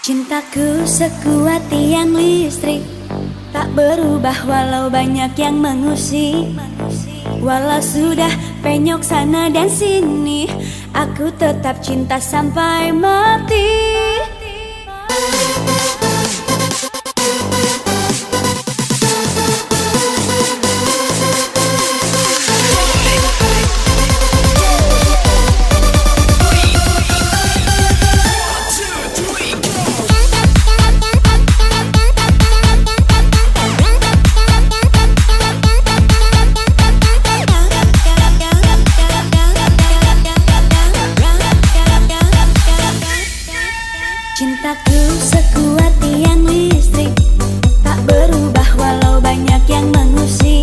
Cintaku sekuat tiang listrik, tak berubah walau banyak yang mengusik. Walau sudah penyok sana dan sini, aku tetap cinta sampai mati. Cintaku sekuat tiang listrik, tak berubah walau banyak yang mengusik.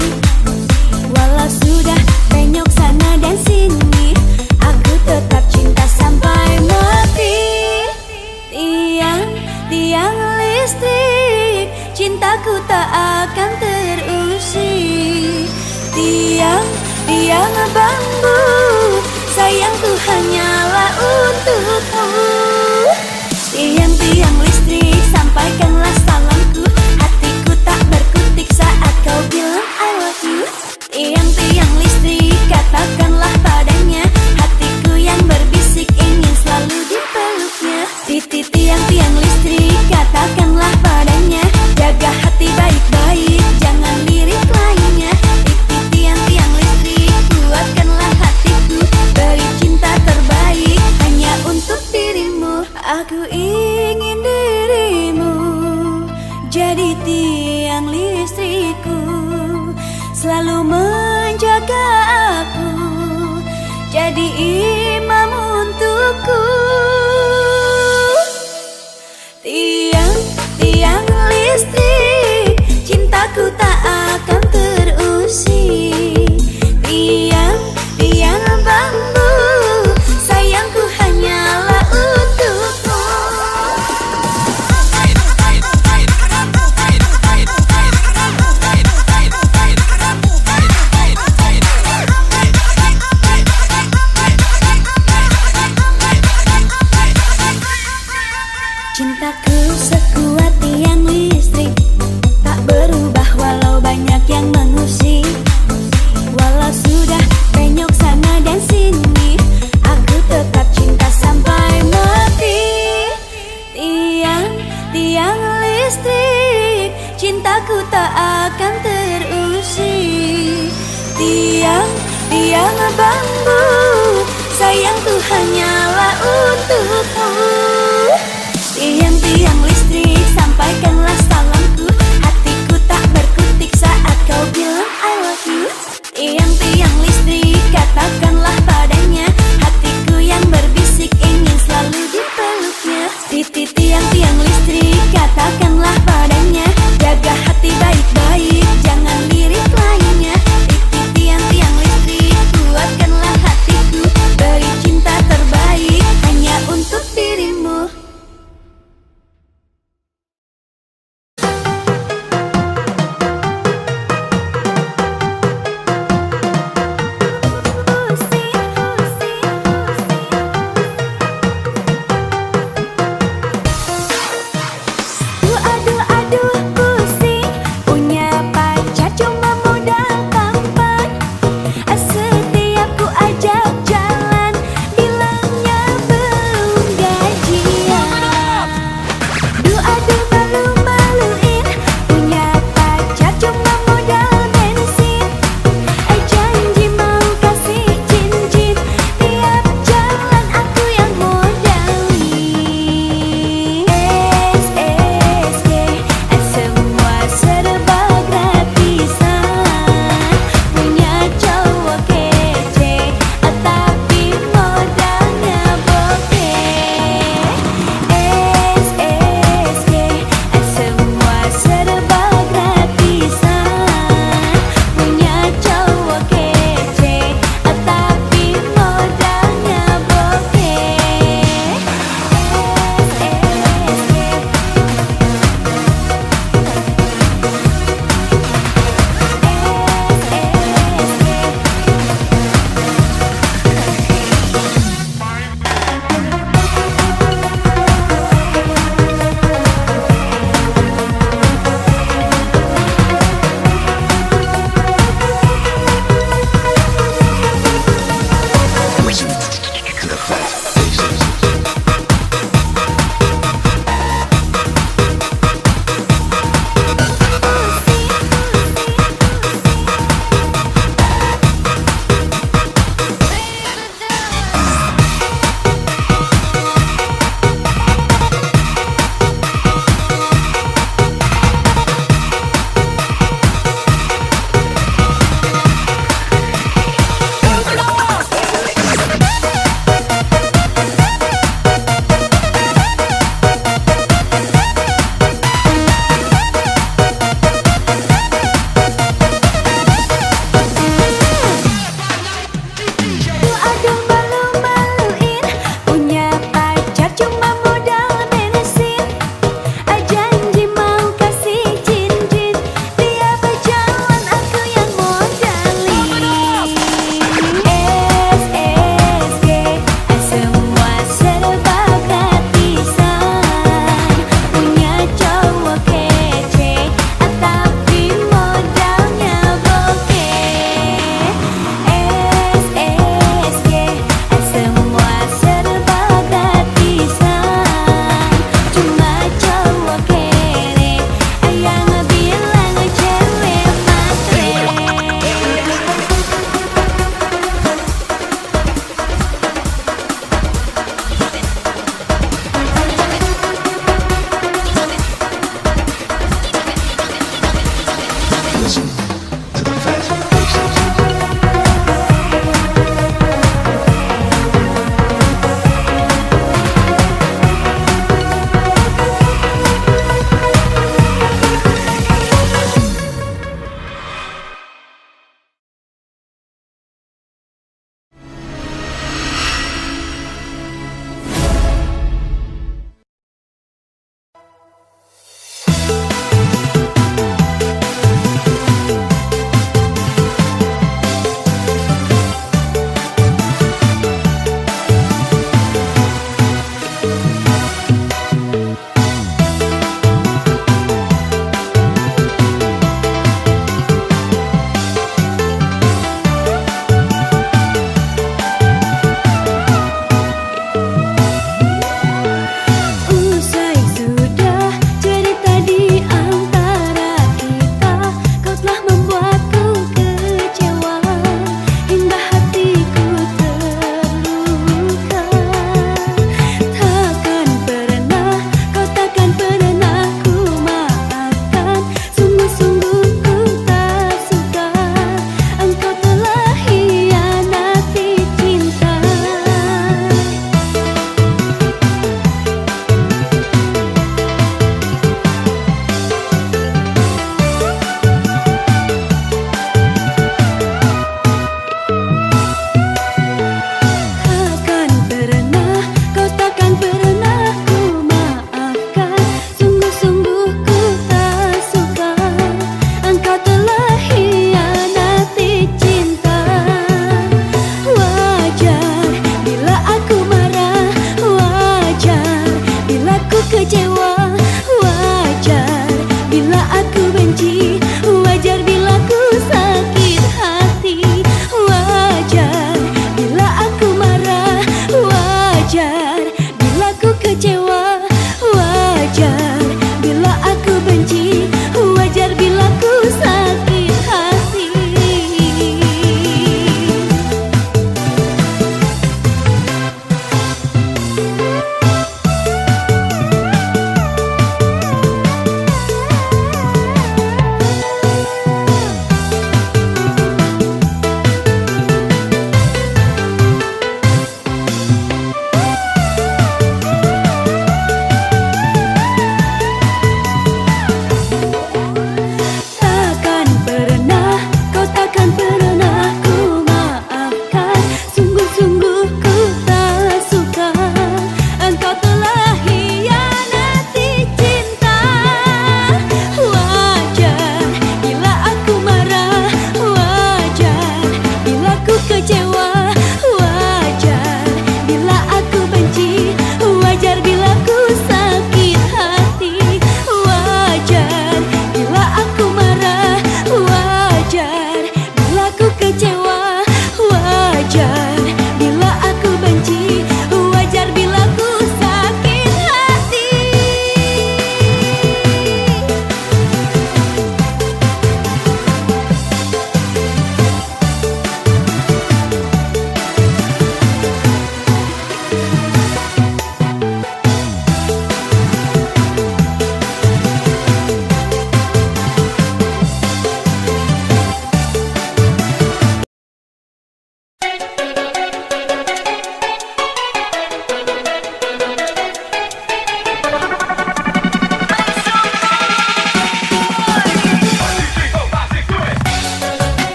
Walau sudah penyok sana dan sini, aku tetap cinta sampai mati. Tiang listrik, cintaku tak akan terusik. Tiang bambu, sayangku hanyalah untukmu. Tiang listrik, sampaikanlah salamku. Hatiku tak berkutik saat kau bilang I love you. Tiang listrik, katakanlah padanya, hatiku yang berbisik ingin selalu dipeluknya. Tiang listrik, katakanlah padanya, jaga hati baik-baik, jangan lirik lainnya. Tiang listrik, kuatkanlah hatiku, beri cinta terbaik hanya untuk dirimu. Aku ingin dirimu jadi tiang listrikku, selalu menjaga aku, jadi imam untukku. Tiang listrik, cintaku tak akan terusik. Tiang bambu, sayangku hanyalah untukmu. Cintaku sekuat tiang listrik, tak berubah walau banyak yang mengusik. Walau sudah penyok sana dan sini, aku tetap cinta sampai mati. Tiang listrik, cintaku tak akan terusik. Tiang bambu, sayangku hanyalah untukmu. Tiang listrik, sampaikanlah salamku, hatiku tak berkutik saat kau bilang I love you. Tiang listrik, katakanlah padanya, hatiku yang berbisik ingin selalu dipeluknya. Tiang listrik, katakanlah padanya, jaga hati baik-baik, jangan lirik lainnya. Tiang listrik, kuatkanlah hatiku, beri cinta terbaik hanya untuk dirimu. Aduh pusing, punya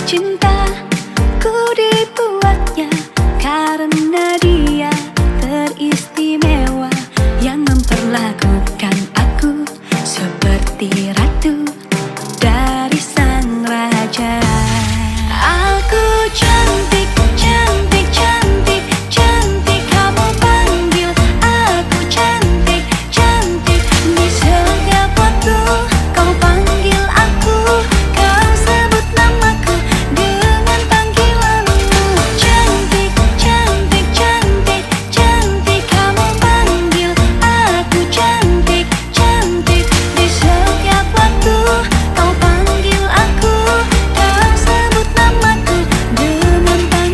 Cintaku dibuatnya karena dia teristimewa, yang memperlakukan aku seperti ratu dari sang raja. Aku cantik, cantik, cantik, cantik, kamu panggil aku cantik, cantik. Di setiap waktu kau panggil aku, kau sebut namaku dengan panggilanmu. Cantik, cantik, cantik, cantik, kamu panggil aku cantik, cantik. Di setiap waktu kau panggil aku, kau sebut namaku dengan panggilanmu.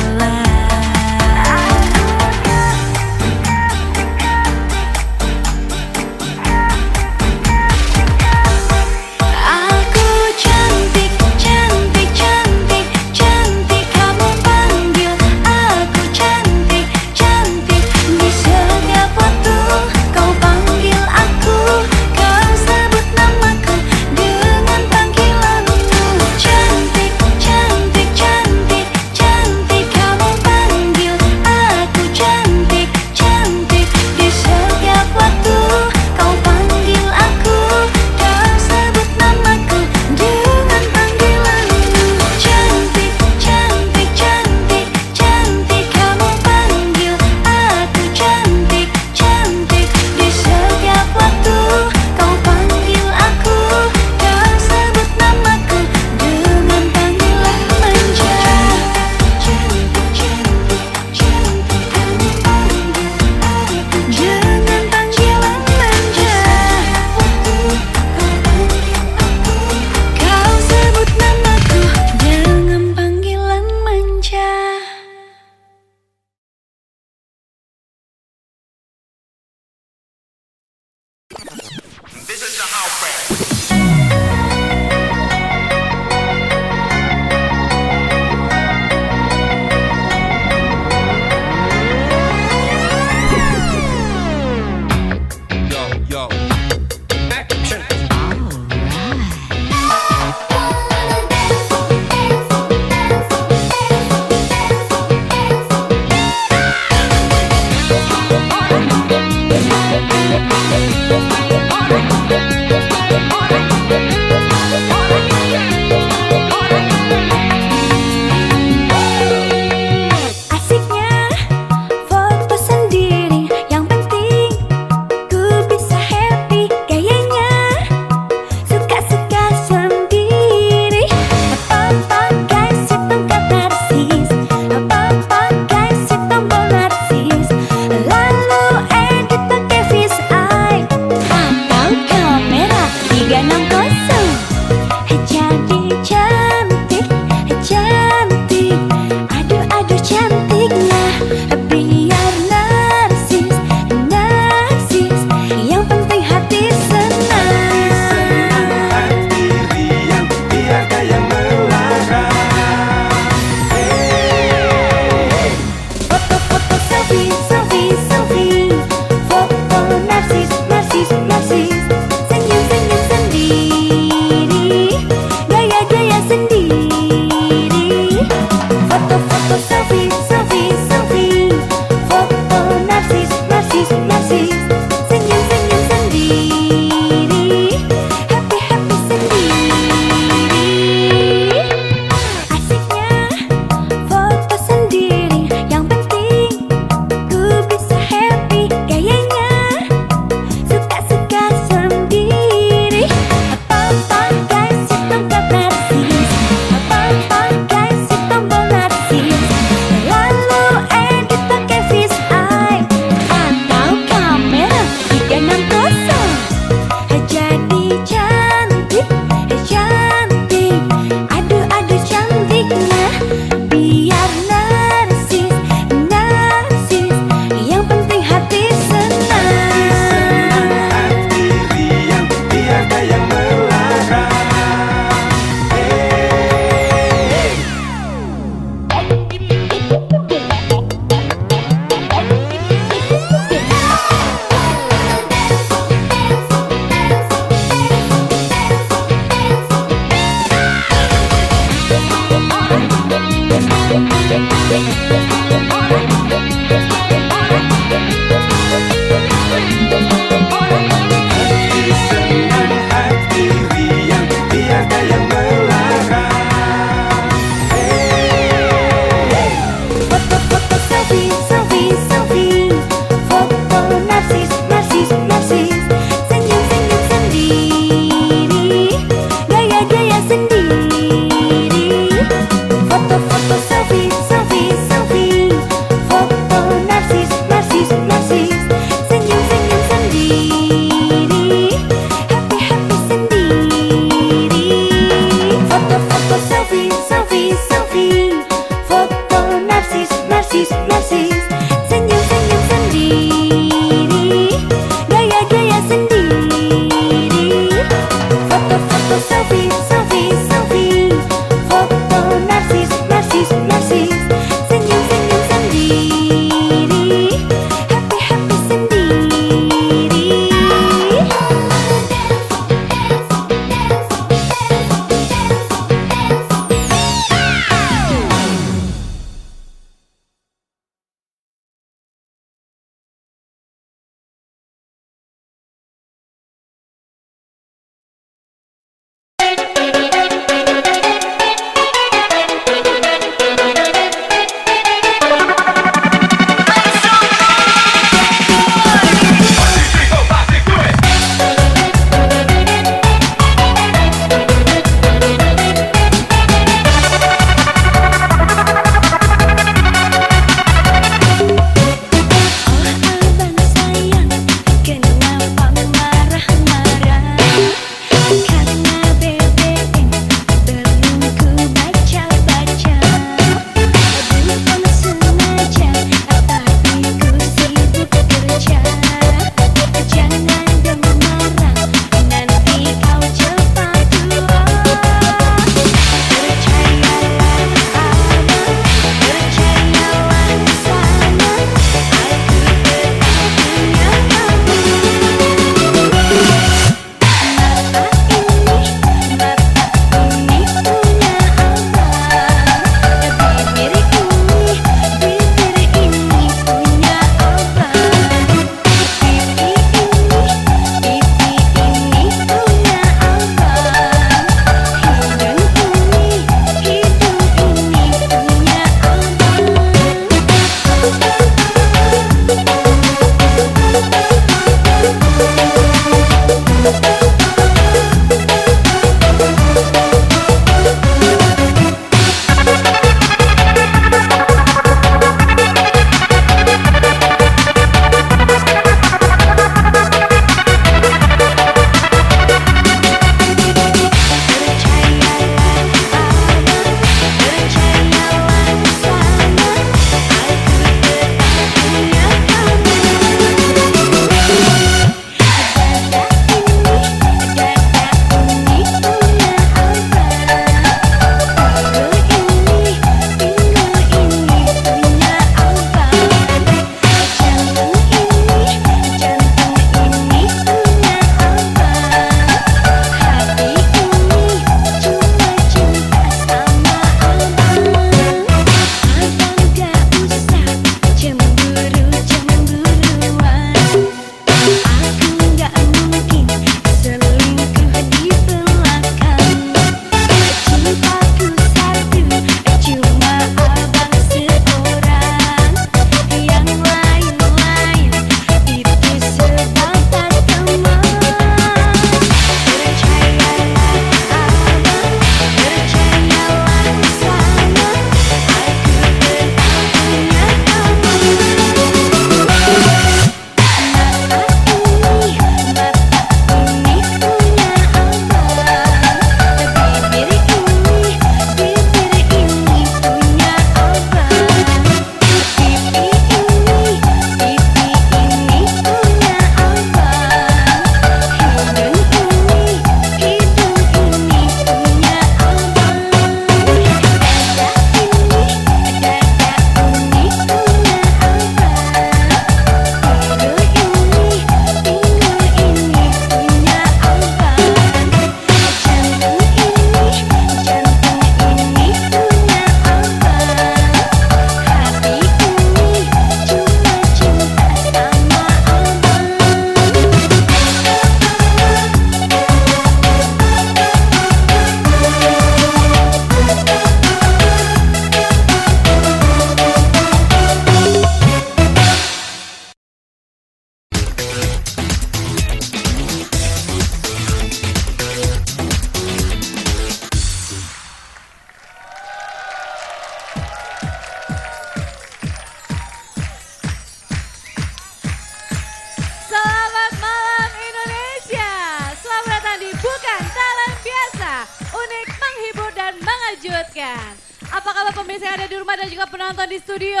Apa kabar pemirsa yang ada di rumah dan juga penonton di studio?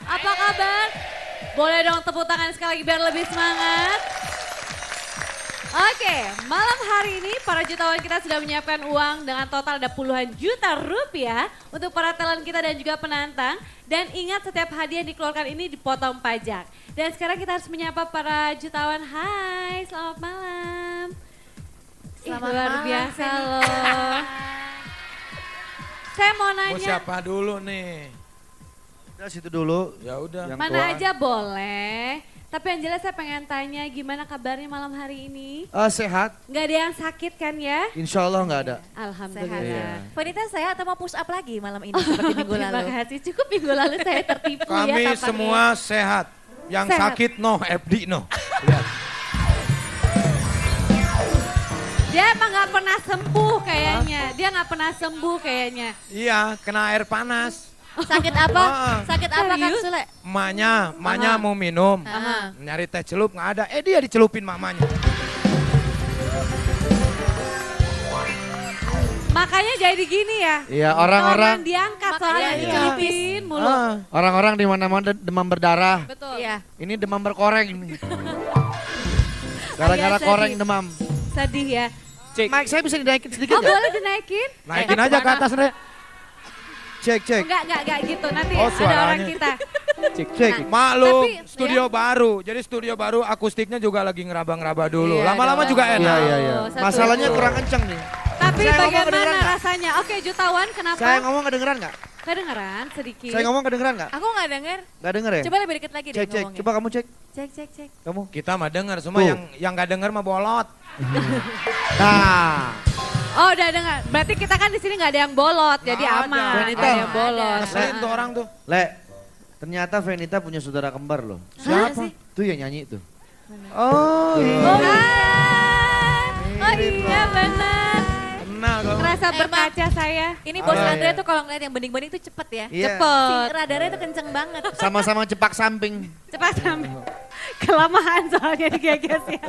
Apa kabar? Boleh dong tepuk tangan sekali lagi biar lebih semangat. Oke, malam hari ini para jutawan kita sudah menyiapkan uang dengan total ada puluhan juta rupiah untuk para talent kita dan juga penantang. Dan ingat setiap hadiah yang dikeluarkan ini dipotong pajak. Dan sekarang kita harus menyapa para jutawan. Hai, selamat malam. Selamat luar malam, biasa loh. Saya mau nanya. Mau siapa dulu nih? Udah situ dulu. Ya udah. Mana aja boleh. Tapi yang jelas saya pengen tanya gimana kabarnya malam hari ini? Sehat. Nggak ada yang sakit kan ya? Insya Allah nggak ada. Alhamdulillah. Iya. Vanita sehat atau mau push up lagi malam ini seperti minggu lalu? Terima kasih. Cukup minggu lalu saya tertipu ya. Kami tampaknya. semua sehat. Yang Sehat. sakit no, FD no. Lihat. Dia emang nggak pernah sembuh kayaknya. Dia nggak pernah sembuh kayaknya. Iya, kena air panas. Sakit apa? Sakit apa Kang Serius? Sule? Emaknya mau minum. Aha. Nyari teh celup nggak ada. Dia dicelupin mamanya. Makanya jadi gini ya. Iya, orang-orang Kelamaan diangkat Makanya soalnya iya. dicelupin mulu. orang-orang di mana-mana demam berdarah. Betul. Iya. Ini demam berkoreng nih. Gara-gara Agak koreng sedih. demam. Sedih ya. Mic saya bisa dinaikin sedikit Oh nggak? boleh dinaikin? Naikin aja ke atas, Re. Cek. Enggak gitu. Nanti Oh, ada suaranya. orang kita. Cek. Maklum, Tapi, studio baru. Jadi studio baru akustiknya juga lagi ngeraba-ngeraba dulu. Iya Lama-lama dong. juga enak. Iya. Oh, satu. Masalahnya kurang kenceng nih. Tapi Saya ngomong bagaimana kedengeran nggak? rasanya? Oke jutawan kenapa? Saya ngomong kedengeran nggak? Kedengeran sedikit. Saya ngomong kedengeran nggak? Aku nggak denger. Nggak denger ya? Coba lebih deket lagi deh Cek. ngomongnya. Coba kamu cek. Cek. Kamu. Kita mah denger, semua Tuh. yang gak denger mah bolot. Nah. Oh udah dengar. Berarti kita kan di sini nggak ada yang bolot, jadi Nggak ada. aman. Venita. Nggak ada yang bolot. Ngeselin tuh orang tuh. Le, ternyata Venita punya saudara kembar loh. Siapa? Tuh yang nyanyi tuh. Oh, Oh, oh iya benar. kenal kau. Terasa Emang. berkaca saya. Ini bos Iya, Andre iya. tuh kalau ngeliat yang bening-bening tuh cepet ya. Iya. Cepet. Si radarnya tuh kenceng banget. Sama-sama cepak samping. Cepat sampai. Kelamaan soalnya digeges ya.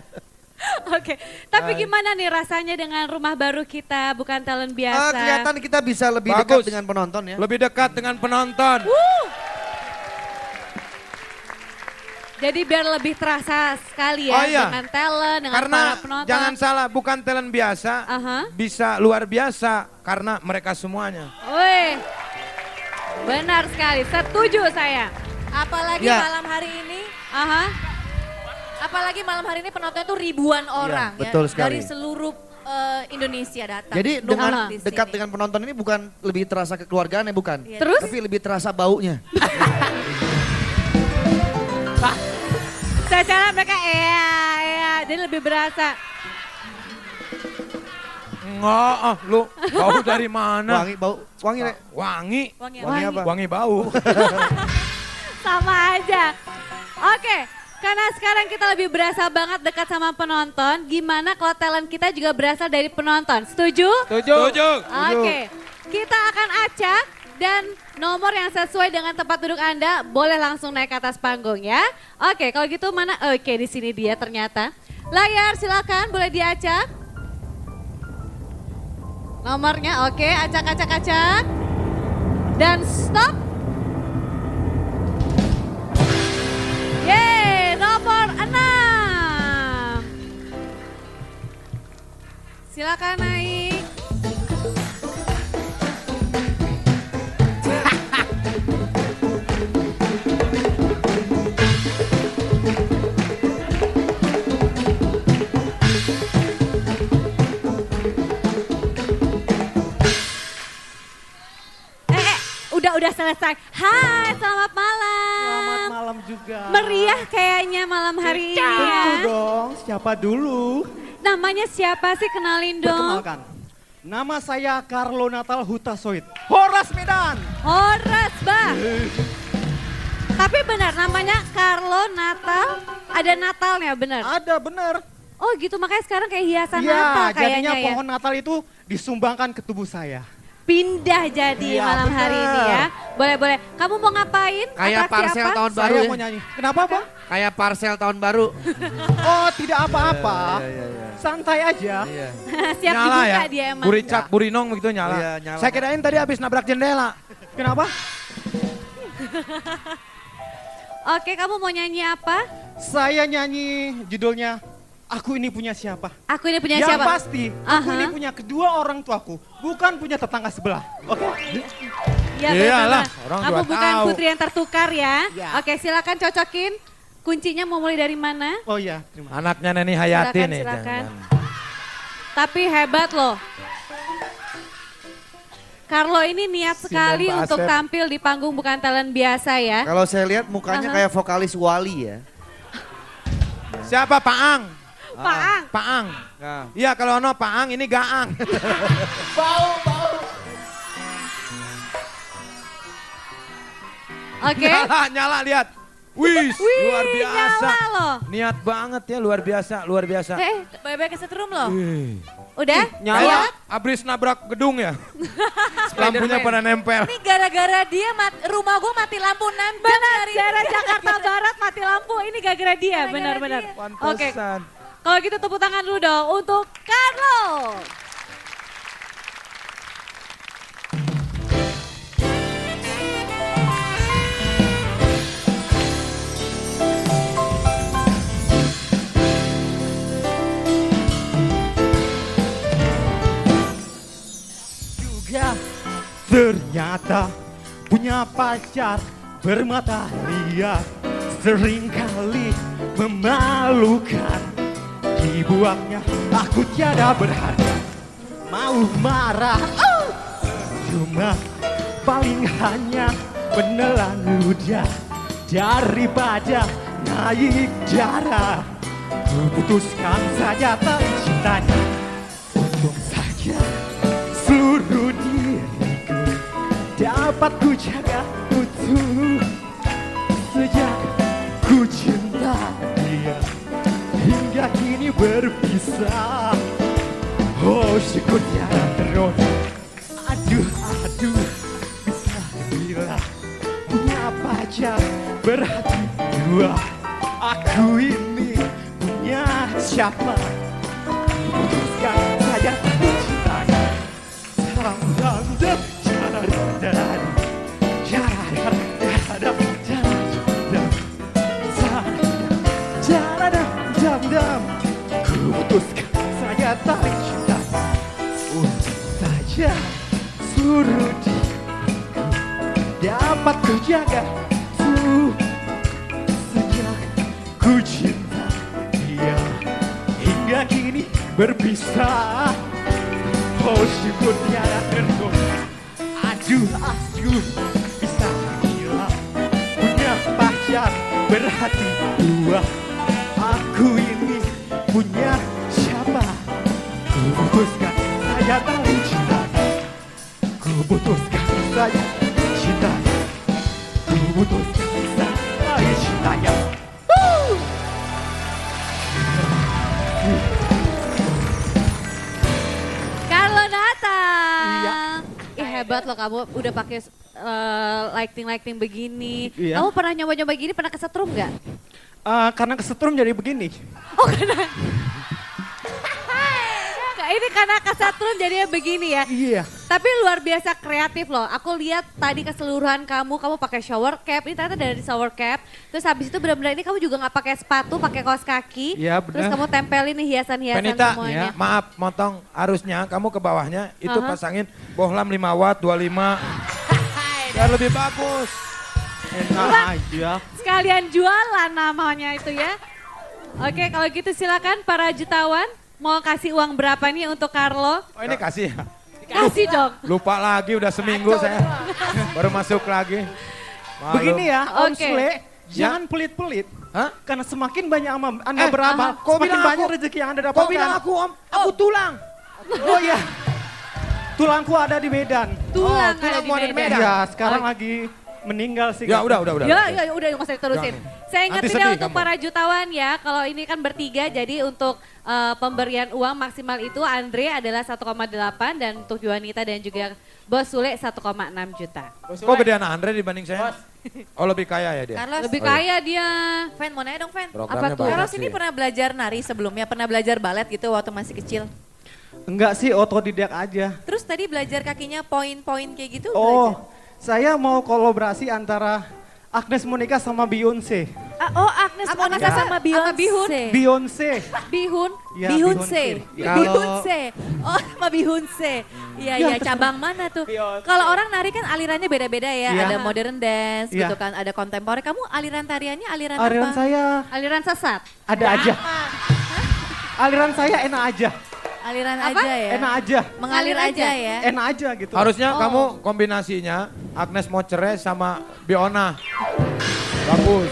Oke, tapi gimana nih rasanya dengan rumah baru kita, bukan talent biasa? Kelihatan kita bisa lebih Bagus. dekat dengan penonton ya. Lebih dekat dengan penonton. Jadi biar lebih terasa sekali ya Oh iya. dengan talent, dengan Karena para penonton. jangan salah, bukan talent biasa, Aha. bisa luar biasa karena mereka semuanya. Wih, benar sekali, setuju saya. Apalagi Ya. malam hari ini. Aha. Apalagi malam hari ini penontonnya tuh ribuan orang ya. betul sekali. Dari seluruh Indonesia datang. Jadi Nunggu dengan di dekat sini. dengan penonton ini bukan lebih terasa kekeluargaan ya bukan. Iya. Terus? Tapi lebih terasa baunya. Secara mereka jadi lebih berasa. Enggak, lu bau dari mana? Wangi Rek. Wangi. Wangi Wangi apa? Wangi bau. Sama aja. Oke, karena sekarang kita lebih berasa banget dekat sama penonton. Gimana kalau talent kita juga berasal dari penonton? Setuju? Setuju. Oke, kita akan acak dan nomor yang sesuai dengan tempat duduk Anda boleh langsung naik ke atas panggung ya. Oke, kalau gitu mana? Oke, di sini dia ternyata. Layar silakan boleh diacak. Nomornya oke, acak. Dan stop. Yeay, nomor 6. Silakan naik. Udah selesai. Hai, selamat malam. Selamat malam juga. Meriah kayaknya malam hari ini Tentu ya. dong, siapa dulu? Namanya siapa sih? Kenalin dong. Perkenalkan. Nama saya Carlo Natal Hutasoid. Horas Medan. Horas, Bah. Tapi benar namanya Carlo Natal. Ada Natalnya benar. Ada bener. Oh gitu, makanya sekarang kayak hiasan Ya, Natal jadinya kayaknya ya. pohon Natal itu disumbangkan ke tubuh saya. Pindah jadi Iya, malam hari ini bener. ya. Boleh. Kamu mau ngapain? Kayak Atraksi parsel apa? tahun baru Saya ya. mau nyanyi. Kenapa bang? Kayak parsel tahun baru. Oh tidak apa-apa. Iya. Santai aja. Siap Nyala dibuka ya. dia emang. Buricak, burinong begitu nyala. Iya, nyala. Saya kirain tadi habis nabrak jendela. Kenapa? Oke, kamu mau nyanyi apa? Saya nyanyi judulnya Aku Ini Punya Siapa. Aku ini punya Yang siapa? pasti, aku Aha. ini punya kedua orang tuaku, bukan punya tetangga sebelah. Oke? Ya, Iyalah, benar. orang Kamu juga bukan tahu. putri yang tertukar ya. Ya. Oke, silakan cocokin. Kuncinya mau mulai dari mana? Oh iya, terima kasih. Anaknya Neni Hayati Silakan, nih. silakan. jangan. Tapi hebat loh. Carlo ini niat sekali Pak untuk Asep. tampil di panggung bukan talent biasa ya. Kalau saya lihat mukanya Aha. kayak vokalis Wali ya. Siapa Pak Ang? Pak Ang. Pak Ang. Nah. Iya kalau ono Pak Ang ini Gaang. Oke. Nyala lihat. Wih, luar Wih, biasa. nyala loh. Niat banget ya, luar biasa, luar biasa. Bye-bye kesetrum loh. Wih. Udah? Nyala. Abris nabrak gedung ya. Lampunya pada nempel. Ini gara-gara dia rumah gue mati lampu 6 jam hari Daerah Jakarta Barat mati lampu. Ini gara-gara dia, Gara-gara benar-benar. dia. Oke. Pantesan. Kalau gitu tepuk tangan dulu dong untuk Carlo. Juga ternyata punya pacar bermata liar, seringkali memalukan. Dibuangnya aku tiada berharga, mau marah cuma paling hanya menelan ludah daripada naik darah. Kuputuskan saja tali cintanya, untung saja seluruh diriku dapat ku jaga utuh. Sejak ku cinta dia hingga kini berpisah. Oh syukurnya terus. Aduh aduh, bisa bilang punya pacar berhati dua. Aku ini punya siapa? Putuskan saja tali cintanya. Salam dam dam, jalan jalan, jalan jalan jalan, jalan dam dam. Ku putuskan saja tali cintanya. Untung saja suruh diriku dapat ku jaga tuh. Sejak ku cinta dia hingga kini berpisah. Oh syukur tiada tergoda. Aduh aduh, bisa gila punya pacar berhati dua. Aku ini punya siapa? Ku putuskan saja tali cintanya. Ku putuskan saja cintanya. Ku putuskan saja tali cintanya. Carlo datang. Iya. Ih hebat loh kamu udah pakai lighting begini. Iya. Kamu pernah nyoba-nyoba gini, pernah kesetrum nggak? Karena kesetrum jadi begini. Ini karena kesetrum jadinya begini ya. Iya. Tapi luar biasa kreatif loh. Aku lihat tadi keseluruhan kamu pakai shower cap. Ini ternyata dari shower cap. Terus habis itu benar-benar ini kamu juga nggak pakai sepatu, pakai kaos kaki. Iya, Terus benar. kamu tempelin nih hiasan-hiasan Penita, semuanya. maaf motong arusnya, kamu ke bawahnya itu Aha. pasangin bohlam 5 watt 25. Biar lebih bagus. Enak aja. Sekalian jualan namanya itu ya. Oke kalau gitu silakan para jutawan. Mau kasih uang berapa nih untuk Carlo? Oh ini kasih ya? Kasih dong. Lupa lagi udah seminggu saya. Baru masuk lagi. Malu. Begini ya, Om Oke. Sule, Ya. jangan pelit-pelit. Hah? Karena semakin banyak Anda beramal, kok semakin bilang banyak aku? rezeki yang Anda Kok dapatkan. bilang aku om? Aku tulang. Oh iya, tulangku ada di Medan. Tulang tulang ada di mau ada di Medan. Iya, sekarang lagi meninggal sih. Ya udah. Ya udah nggak usah diterusin. Saya Nanti ingetin ya sedih untuk kamu. para jutawan ya, kalau ini kan bertiga jadi untuk pemberian uang maksimal itu Andre adalah 1,8 dan untuk Juanita dan juga Bos Sule 1,6 juta. Kok gedean Andre dibanding saya? Oh lebih kaya ya dia? Carlos, Lebih Oh, iya. kaya dia. Fan mau nanya dong Fan. Programnya Apa tuh? banyak Carlos ini sih. pernah belajar nari sebelumnya, pernah belajar balet gitu waktu masih kecil. Enggak sih, otodidak aja. Terus tadi belajar kakinya poin-poin kayak gitu Oh, belajar? Saya mau kolaborasi antara Agnes Monica sama Beyonce. Oh Agnes Monica sama Beyonce. Beyonce. Bihun? Ya, Bihunce. Beyonce. Bihunce. Oh sama Bihunce. Iya, iya cabang mana tuh? Kalau orang nari kan alirannya beda-beda ya. Iya. Ada modern dance Iya. gitu kan. Ada kontemporer. Kamu aliran tariannya aliran Aliran apa? saya Aliran sesat. ada aja. Aliran saya enak aja. Aliran Apa? aja ya? Enak aja. Mengalir Mengalir aja aja. ya? Enak aja gitu. Harusnya kamu kombinasinya Agnes mau cerai sama Biona. Bagus.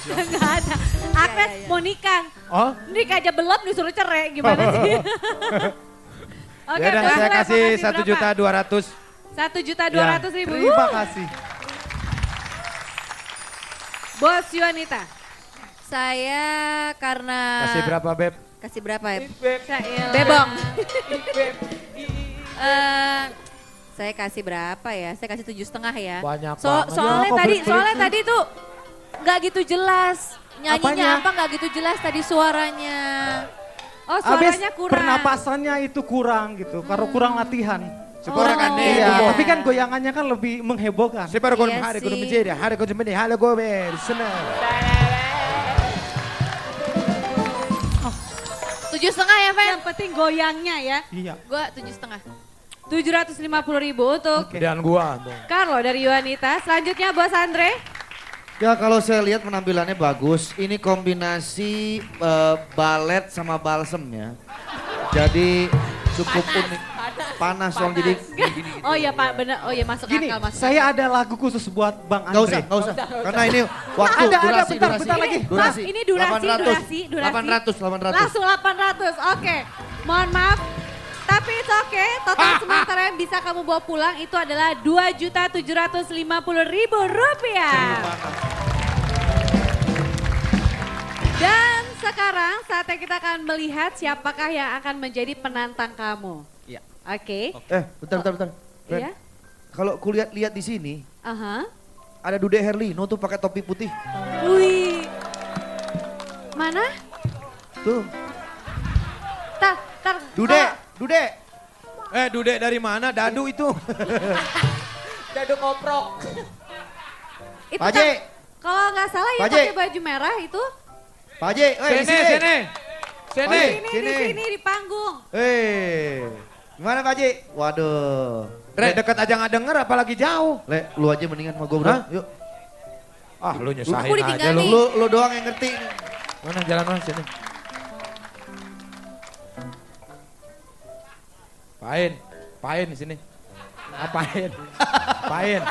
Enggak ada. Agnes iya. mau nikah. Oh? Nikah aja belum disuruh cerai. Gimana sih? Oke, Ya udah Bos saya Web, kasih makasih berapa? 1.200.000. 1.200.000. Terima kasih. Bos Yuanita. Saya karena... Kasih berapa Beb? Kasih berapa ya? Syail. Bebong. Saya kasih berapa ya? Saya kasih 7,5 ya. Banyak So- banget. soalnya Ya, kok tadi, pelit-pelit soalnya sih? tadi tuh nggak gitu jelas. Nyanyinya Apanya? apa nggak gitu jelas tadi suaranya. Oh, Habis suaranya kurang. pernapasannya itu kurang gitu, karena kurang latihan. Sekarang kan nih. Iya, tapi kan goyangannya kan lebih menghebohkan. Siapa yang Iya hari sih. kudu menjadi, hari kudu menjadi, halo gue ber, senang. 7,5 ya, Fen? Yang penting goyangnya ya. Iya. Gue 7,5. 750.000 untuk Dan gua. tuh. Carlo dari Yuanita. Selanjutnya Bos Andre. Ya kalau saya lihat penampilannya bagus. Ini kombinasi balet sama balsem ya. Jadi cukup unik. Panas dong jadi gini. Oh iya Pak, bener. Oh iya masuk Gini, akal, masuk saya akal. ada lagu khusus buat Bang Gak Andre. usah, gak usah. Karena ini waktu, Ada, durasi, bentar, durasi. bentar lagi. Durasi. Ini durasi. 800. Langsung 800, oke. Mohon maaf, tapi it's okay. Total sementara yang bisa kamu bawa pulang itu adalah Rp2.750.000. Dan sekarang saatnya kita akan melihat siapakah yang akan menjadi penantang kamu. Iya. Oke. Bentar. Ren, Iya. kalau kulihat lihat di sini Aha. ada Dude Herlino tuh pakai topi putih. Wih. Mana? Tuh. Tar. Dude. Dude dari mana? Dadu itu. Dadu koprok. Itu Pak Haji. kalau nggak salah ya Pak Haji. pakai baju merah itu. Pak Haji, Sini. Di sini di panggung. Gimana Pak Haji? Waduh. Re, dekat aja nggak denger apalagi jauh. Le, lu aja mendingan sama gue bro. Hah? Yuk. Ah lu nyusahin Aku aja ditinggalin. lu. Lu doang yang ngerti. Mana jalan mana sini. Pain di sini. Ngapain? Pain.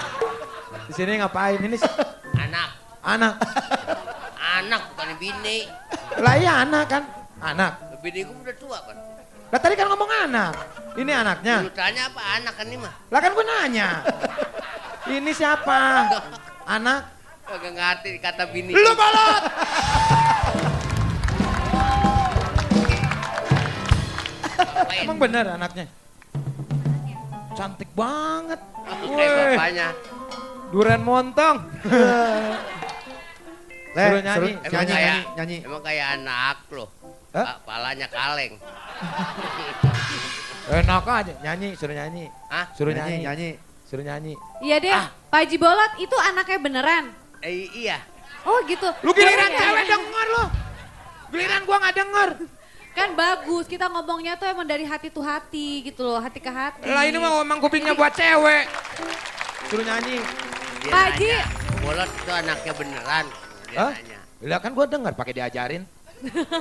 Di sini ngapain? Ini anak. Anak bukan bini. Lah iya anak kan. Anak. Bini gue udah tua kan. Lah tadi kan ngomong anak. Ini anaknya. Lu tanya apa anak kan ini mah? Lah kan gue nanya. Ini siapa? Anak. Kagak ngerti kata bini. Lu balot. Ngapain? Emang bener anaknya? Cantik banget. Kayak bapaknya. Durian montong. Le, Suruh nyanyi. Emang kayak nyanyi. Emang kayak anak lo. Hah? Palanya kaleng. Enak aja nyanyi, suruh nyanyi. Hah? Suruh nyanyi. Nyanyi. Suruh nyanyi. Iya deh, Pak Haji Bolot itu anaknya beneran. Iya. Oh gitu. Lu giliran Boleh ya? cewek denger lu. Giliran gua nggak denger. Kan bagus, kita ngomongnya tuh emang dari hati tuh hati gitu loh, hati ke hati. Lah ini mah emang kupingnya buat cewek. Suruh nyanyi. Dia Pak Haji. nanya, Bolot itu anaknya beneran. Dia Hah? nanya. Lah kan gua denger pakai diajarin.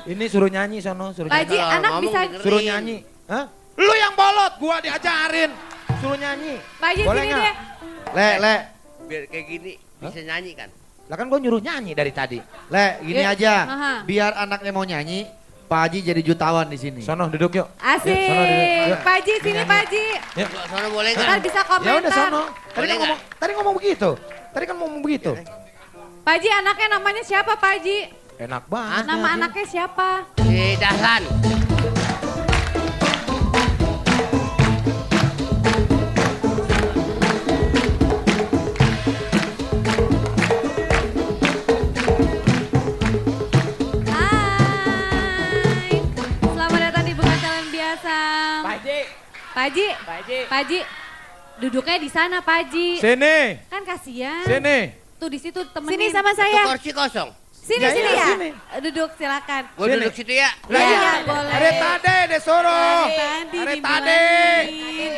Ini suruh nyanyi sono, suruh Pak nyanyi. Haji, Kalau anak ngomong bisa, dengerin. Suruh nyanyi. Hah? Lu yang bolot, gua diajarin. Suruh nyanyi. Pak Haji Boleh sini nggak? deh. Le. Biar kayak gini bisa nyanyi kan? Lah kan gua nyuruh nyanyi dari tadi. Le, gini Iya. aja. Aha. Biar anaknya mau nyanyi, Pak Haji jadi jutawan di sini. Sono duduk yuk. Asik. Yuk, sono duduk. Yuk. Pak Haji sini Pak Haji. Yuk. Soalnya boleh Ntar nggak? bisa Ya udah komentar. sono. Boleh nggak? Tadi ngomong begitu. Tadi kan ngomong begitu. Pak Haji anaknya namanya siapa Pak Haji? Enak banget. Nama anaknya siapa? Si Dahlan. Hai. Selamat datang di Bukan Talent Biasa. Pak Haji, Pak Haji. Pak Haji. Pak Haji. Duduknya di sana Pak Haji. Sini. Kan kasihan. Sini. Tuh di situ temenin. Sini sama Itu saya. kursi kosong. Sini Ya, sini iya, ya. sini. Duduk silakan. Gue Sini. duduk situ ya. Lah Iya, iya, boleh. dari tadi disuruh. Tadi Dari tadi. dibilangin.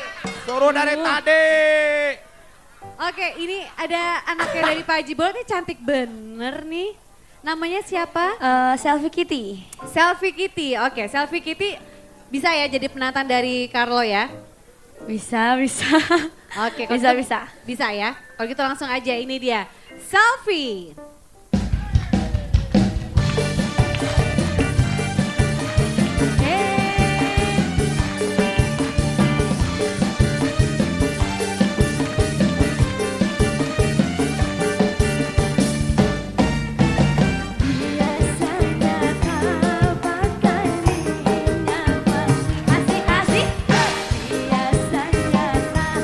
Suruh dari tadi. Oke, ini ada anaknya dari Pak Haji Bolot, ini cantik bener nih. Namanya siapa? Selfie Kitty. Selfie Kitty. Oke, Selfie Kitty bisa ya jadi penantang dari Carlo ya? Bisa, bisa. Oke, kalau Bisa, gitu- bisa. Bisa ya? Kalau gitu langsung aja, ini dia. Selfie. Biasanya kau pakai minyak asik-asik. Biasanya tak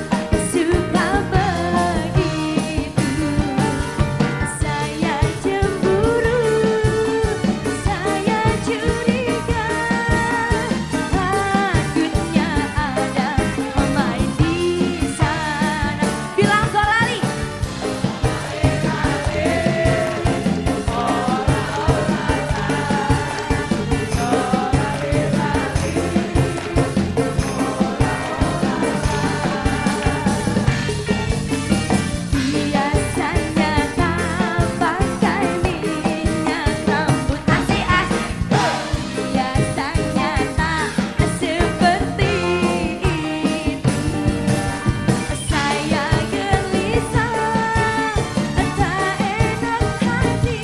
suka begitu. Saya cemburu, saya curiga. Takutnya ada pemain di sana. Bilang Golali. Biasanya tak pakai minyak rambut asik-asik. Biasanya tak seperti itu. Saya gelisah, tak enak hati.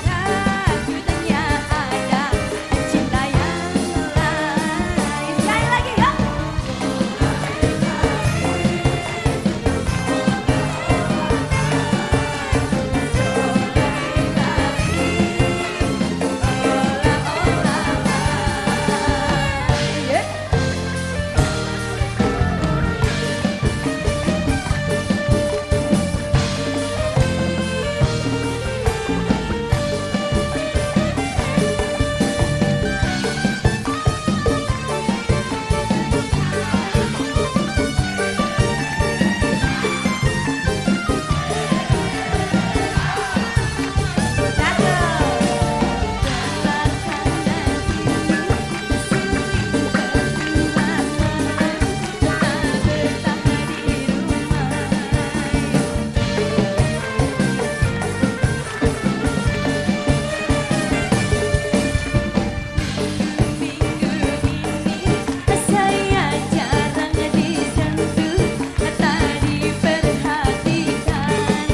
Takutnya ada cinta yang lain. Sekali lagi yuk. Saya jarang disentuh, tak diperhatikan.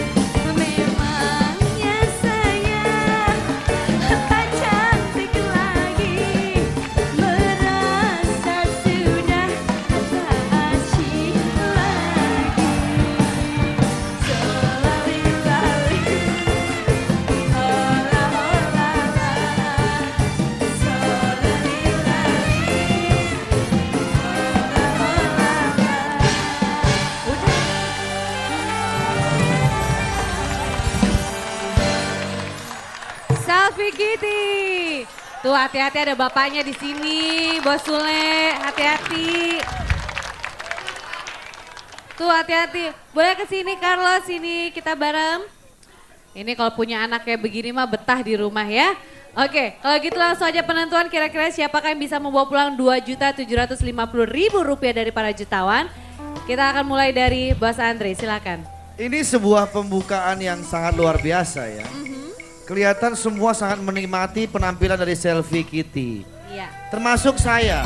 Memangnya saya tak cantik lagi, merasa sudah tak asyik lagi. Selali-lali, olah-olah, Selfie Kitty. Tuh hati-hati ada bapaknya di sini, Bos Sule, hati-hati. Tuh hati-hati. Boleh ke sini Carlo, sini kita bareng. Ini kalau punya anak kayak begini mah betah di rumah ya. Oke, kalau gitu langsung aja penentuan kira-kira siapakah yang bisa membawa pulang Rp2.750.000 dari para jutawan. Kita akan mulai dari Bos Andre, silakan. Ini sebuah pembukaan yang sangat luar biasa ya. Kelihatan semua sangat menikmati penampilan dari Selfie Kitty. Iya. Termasuk saya.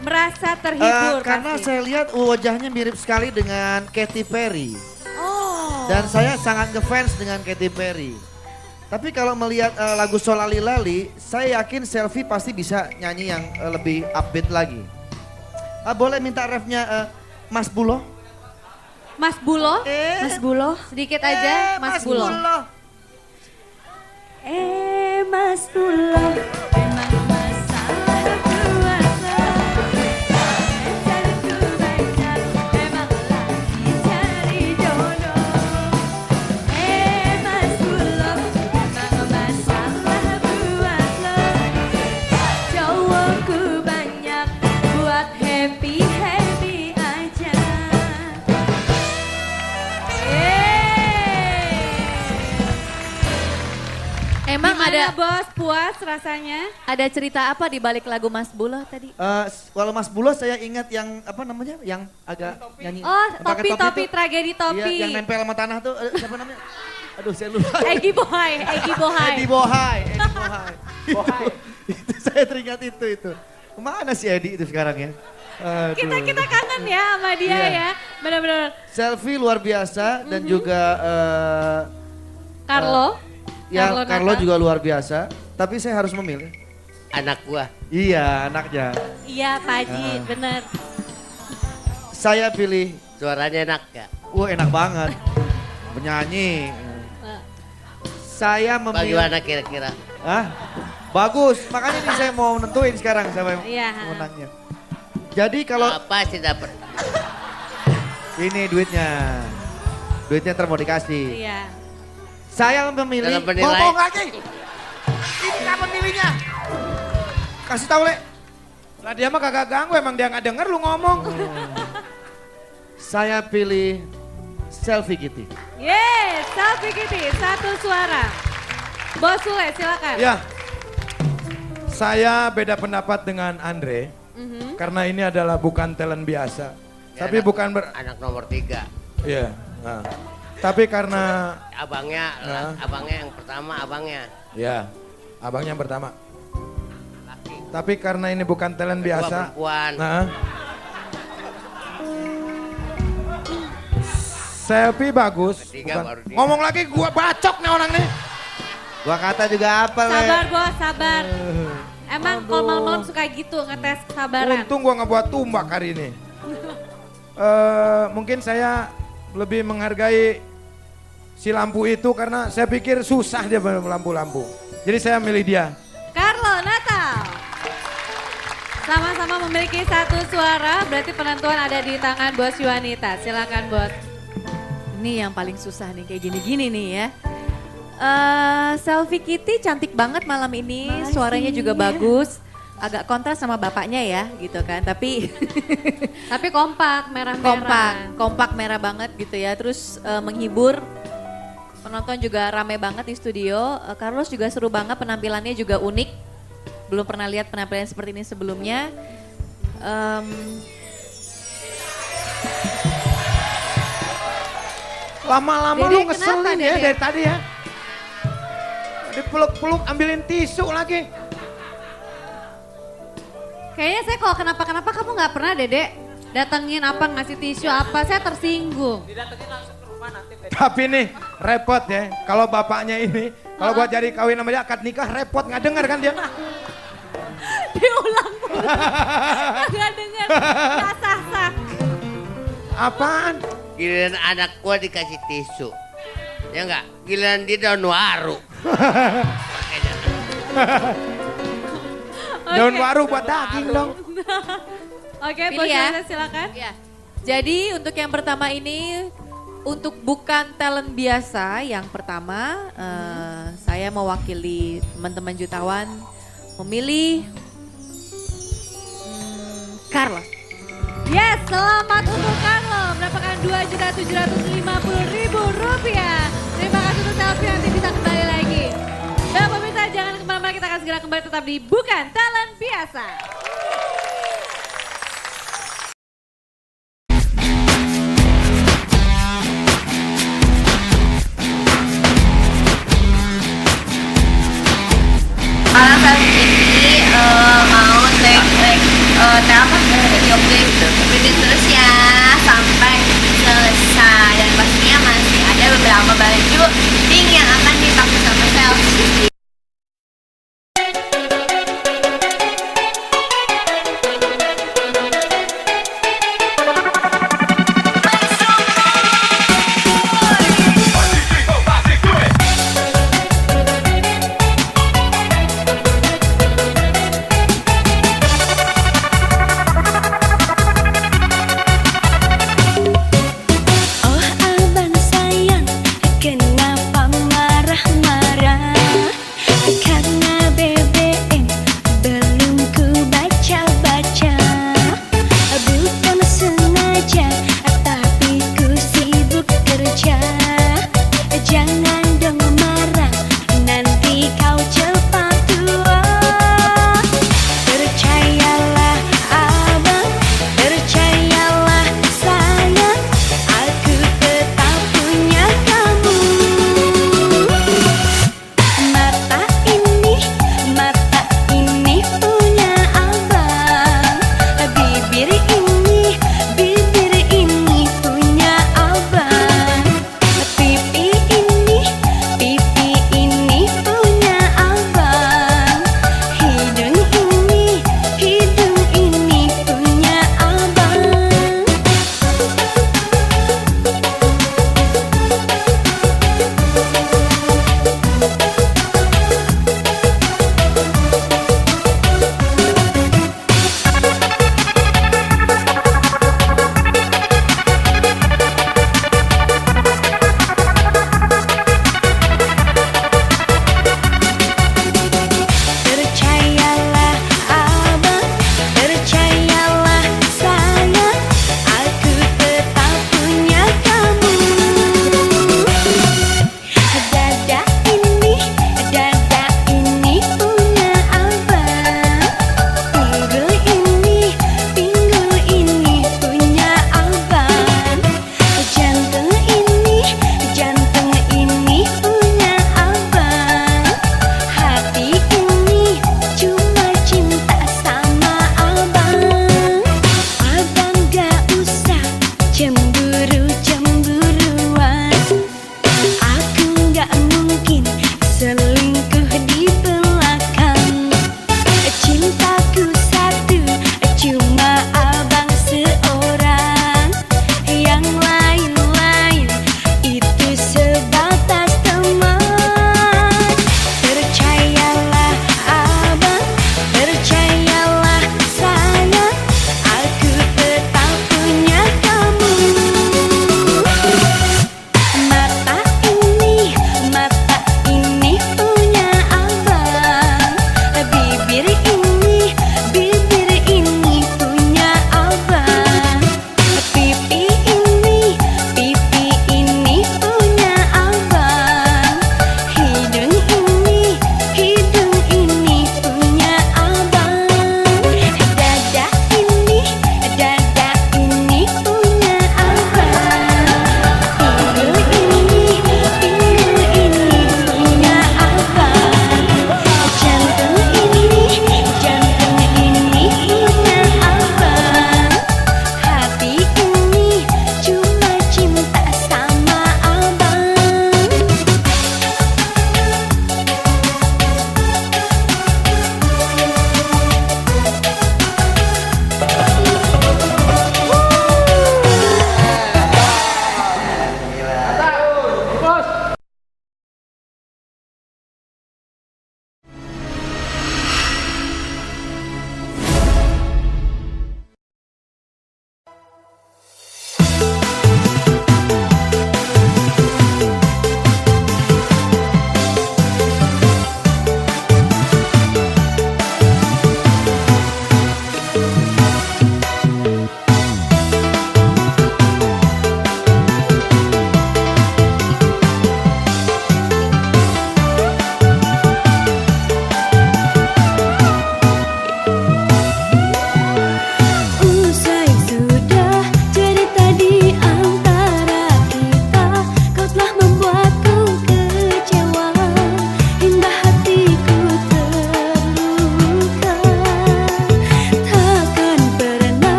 Merasa terhibur Karena pasti. saya lihat wajahnya mirip sekali dengan Katy Perry. Oh. Dan saya sangat ngefans dengan Katy Perry. Tapi kalau melihat lagu Solali Lali, saya yakin Selfie pasti bisa nyanyi yang lebih upbeat lagi. Boleh minta refnya Mas Bulo? Mas Bulo, Mas Bulo. sedikit aja Mas Bulo. Mas Bulo, memang masalah buat lo. Cariku banyak, memang lagi cari jodoh. Mas Bulo, memang masalah buat lo. Cowokku banyak, buat happy-happy aja. Gimana bos, puas rasanya? Ada cerita apa di balik lagu Mas Bulo tadi? Kalau Mas Bulo saya ingat yang apa namanya? Yang agak nyanyi. Oh, yang pakai topi, tuh. tragedi topi. Iya, yang nempel sama tanah tuh siapa namanya? Aduh, saya lupa. Egi Bohai, Egi Bohai. Edi Bohai. Itu saya teringat itu. Kemana si Edi itu sekarang ya? Aduh. Kita kangen ya sama dia Iya. ya, benar-benar. Selfie luar biasa dan juga Carlo. ya Carlo Natal. juga luar biasa. Tapi saya harus memilih. Anak gua. Iya, anaknya. Iya Pak Haji, bener. Saya pilih. Suaranya enak ya. Wah, enak banget. Penyanyi. Saya memilih. Bagaimana kira-kira? Hah? Bagus. Makanya nih saya mau nentuin sekarang siapa yang Iya. menangnya. Jadi kalau Apa sih dapat? ini duitnya. Duitnya ntar mau dikasih. Iya. Saya memilih. Dalam penilai. Ngomong lagi. Ini kapan milihnya? Kasih tahu, Le. Lah dia mah kagak ganggu, emang dia nggak denger lu ngomong. Saya pilih Selfie Kitty. Yes, Selfie Kitty, satu suara. Bos Sule, silakan. Ya, saya beda pendapat dengan Andre. Karena ini adalah bukan talent biasa. Ya, Tapi anak- bukan Anak nomor 3. Iya. Nah. Tapi karena Abangnya, abangnya yang pertama abangnya. ya, abangnya yang pertama. Laki. Tapi karena ini bukan talent Kedua biasa. perempuan. Nah. Selfie bagus. Ketiga Bukan. baru dia. Ngomong lagi gua bacok nih orang nih. Gua kata juga apa, Le? Sabar bos, sabar. Emang kalau malam-malam suka gitu ngetes kesabaran. Untung gua nggak buat tumbak hari ini. Mungkin saya lebih menghargai si lampu itu karena saya pikir susah dia lampu-lampu. Jadi saya milih dia. Carlo Natal. Sama-sama memiliki satu suara, berarti penentuan ada di tangan Bos Yuanita. Silakan Bos. Ini yang paling susah nih kayak gini-gini nih ya. Selfie Kitty cantik banget malam ini, suaranya juga bagus. Agak kontras sama bapaknya ya gitu kan, tapi Tapi kompak, merah-merah. kompak merah banget gitu ya. Terus menghibur, penonton juga rame banget di studio. Carlos juga seru banget, penampilannya juga unik. Belum pernah lihat penampilan seperti ini sebelumnya. Lama-lama Dede, lu kenapa, ngeselin ya Dede? dari tadi ya. Dipeluk-peluk ambilin tisu lagi. Kayaknya saya kalau kenapa-kenapa kamu nggak pernah Dedek datengin apa ngasih tisu apa, saya tersinggung. Tapi nih repot ya, kalau bapaknya ini, kalau gua cari kawin sama dia akad nikah repot, nggak denger kan dia. Diulang mulu. Nggak denger, nggak sah-sah. Apaan? Giliran anak gua dikasih tisu. Ya enggak? Giliran dia daun waru. Makanya. Daun waru buat daging dong. Oke, Pilih Bos ya. Yuanita silakan. Ya. Jadi untuk yang pertama ini, untuk bukan talent biasa, yang pertama saya mewakili teman-teman jutawan memilih Carlos. Yes, selamat untuk Carlo mendapatkan Rp2.750.000. Terima kasih untuk selfie, nanti bisa kembali lagi. Dan pemirsa jangan kemana-mana, kita akan segera kembali tetap di Bukan Talent Biasa. Kalau saat ini mau telepon video klip ikutin terus ya sampai selesai, dan pastinya masih ada beberapa baju pink yang akan dipakai sama selfie. Oh abang sayang, kenapa marah-marah?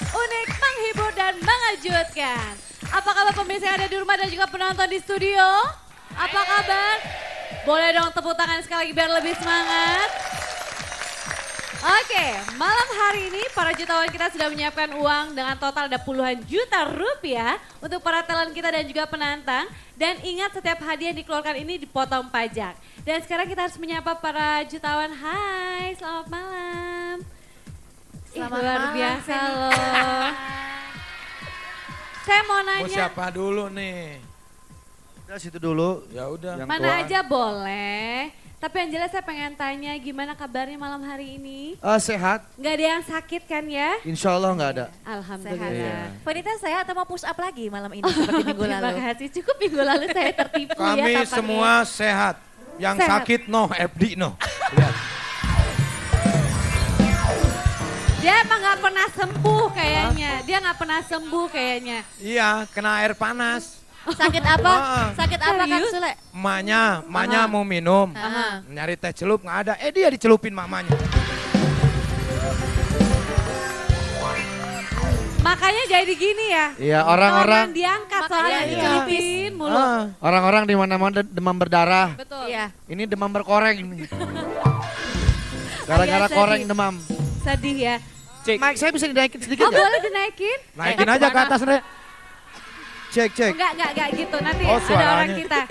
unik, menghibur dan mengejutkan. Apa kabar pemirsa yang ada di rumah dan juga penonton di studio? Apa kabar? Boleh dong tepuk tangan sekali lagi biar lebih semangat. Oke, malam hari ini para jutawan kita sudah menyiapkan uang dengan total ada puluhan juta rupiah untuk para talent kita dan juga penantang. Dan ingat setiap hadiah yang dikeluarkan ini dipotong pajak. Dan sekarang kita harus menyapa para jutawan. Hai, selamat malam. Selamat Luar malam, biasa loh. Saya mau Mau nanya, siapa dulu nih? Udah situ dulu. Ya udah. Yang mana tua. aja boleh. Tapi yang jelas saya pengen tanya gimana kabarnya malam hari ini? Sehat, Nggak ada yang sakit kan ya? insya Allah nggak ada. Alhamdulillah. Vanita sehat atau mau push up lagi malam ini seperti minggu Terima lalu? kasih, cukup minggu lalu saya tertipu ya Kami tampaknya. semua sehat. Yang Sehat. sakit no, FD no. Lihat. Dia emang nggak pernah sembuh kayaknya. Dia nggak pernah sembuh kayaknya. Iya, kena air panas. Sakit apa? Ah. Sakit apa Kang Serius? Sule? Emaknya Aha. mau minum. Aha. Nyari teh celup nggak ada. Dia dicelupin mamanya. Makanya jadi gini ya. Iya, Orang orang-orang diangkat soalnya Iya. dicelupin mulu. orang-orang di mana-mana demam berdarah. Betul. Iya. Ini demam berkoreng ini. Gara-gara Agak koreng sedih. demam. Sedih ya. Mike, saya bisa dinaikin sedikit Oh nggak? boleh dinaikin? Naikin aja ke atas, Re. Cek. Enggak gitu. Nanti Oh, ada suaranya. orang kita.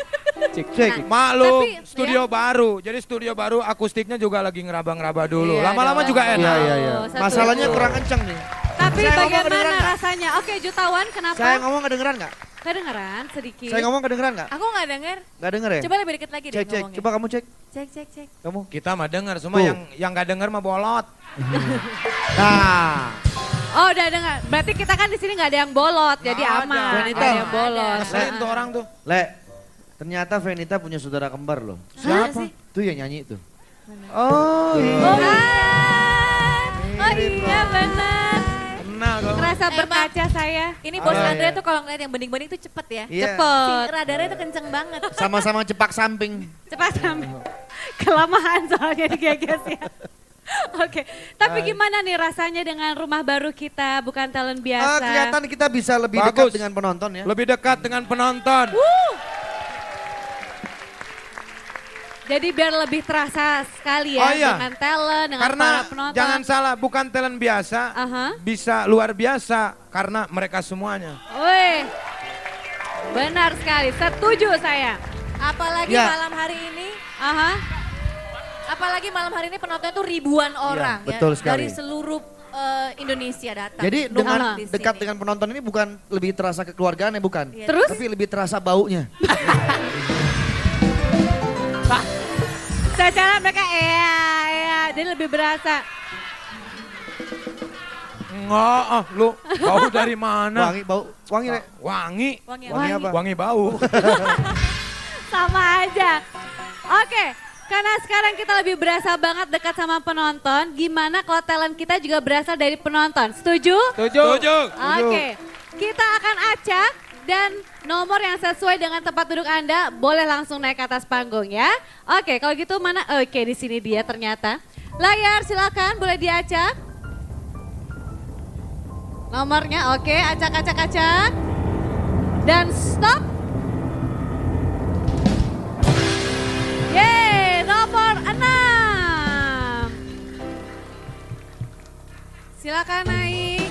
Cek. Maklum, Tapi, studio baru. Jadi studio baru akustiknya juga lagi ngeraba-ngeraba dulu. Iya Lama-lama dong. juga enak. Iya. Oh, satu. Masalahnya kurang kenceng nih. Tapi Saya ngomong bagaimana kedengeran nggak? rasanya? Oke jutawan kenapa? Saya ngomong kedengeran nggak? Kedengeran sedikit. Saya ngomong kedengeran nggak? Aku nggak denger. Nggak denger ya? Coba lebih deket lagi deh Cek. ngomongnya. Coba kamu cek. Cek. Kamu. Kita mah denger, semua Tuh. yang nggak denger mah bolot. Nah. Oh udah dengar. Berarti kita kan di sini nggak ada yang bolot, jadi Nggak ada. aman. Nggak Vanita. ada yang bolot. Ngeselin tuh orang tuh. Le, ternyata Venita punya saudara kembar loh. Siapa? Tuh yang nyanyi tuh. Oh Oh, iya benar. Kenal kok. Kerasa berkaca saya. Ini bos Oh, Andre iya. tuh kalau ngeliat yang bening-bening tuh cepet ya. Iya. Si Cepet. radarnya tuh kenceng banget. Sama-sama cepak samping. Cepat sampai. Kelamaan soalnya digeges ya. Oke, tapi gimana nih rasanya dengan rumah baru kita, bukan talent biasa? Kelihatan kita bisa lebih Bagus. dekat dengan penonton ya. Lebih dekat dengan penonton. Jadi biar lebih terasa sekali ya Oh, iya. dengan talent, dengan Karena para penonton. jangan salah, bukan talent biasa, Aha. bisa luar biasa karena mereka semuanya. Wih, benar sekali, setuju saya. Apalagi Ya. malam hari ini, Aha. apalagi malam hari ini penonton tuh ribuan orang ya. betul sekali. Dari seluruh Indonesia datang. Jadi Numpuk dengan di dekat sini. dengan penonton ini bukan lebih terasa kekeluargaan ya bukan. Iya. Terus? Tapi lebih terasa baunya. Secara mereka jadi lebih berasa. Enggak, lu bau dari mana? Wangi, Rek. Wangi. Wangi Wangi apa? Wangi bau. Sama aja. Oke, karena sekarang kita lebih berasa banget dekat sama penonton. Gimana kalau talent kita juga berasal dari penonton? Setuju? Setuju. Oke, kita akan acak dan nomor yang sesuai dengan tempat duduk Anda boleh langsung naik ke atas panggung ya. Oke, kalau gitu mana? Oke, di sini dia ternyata. Layar silakan boleh diacak. Nomornya oke, acak. Dan stop. Yeay, nomor 6. Silakan naik.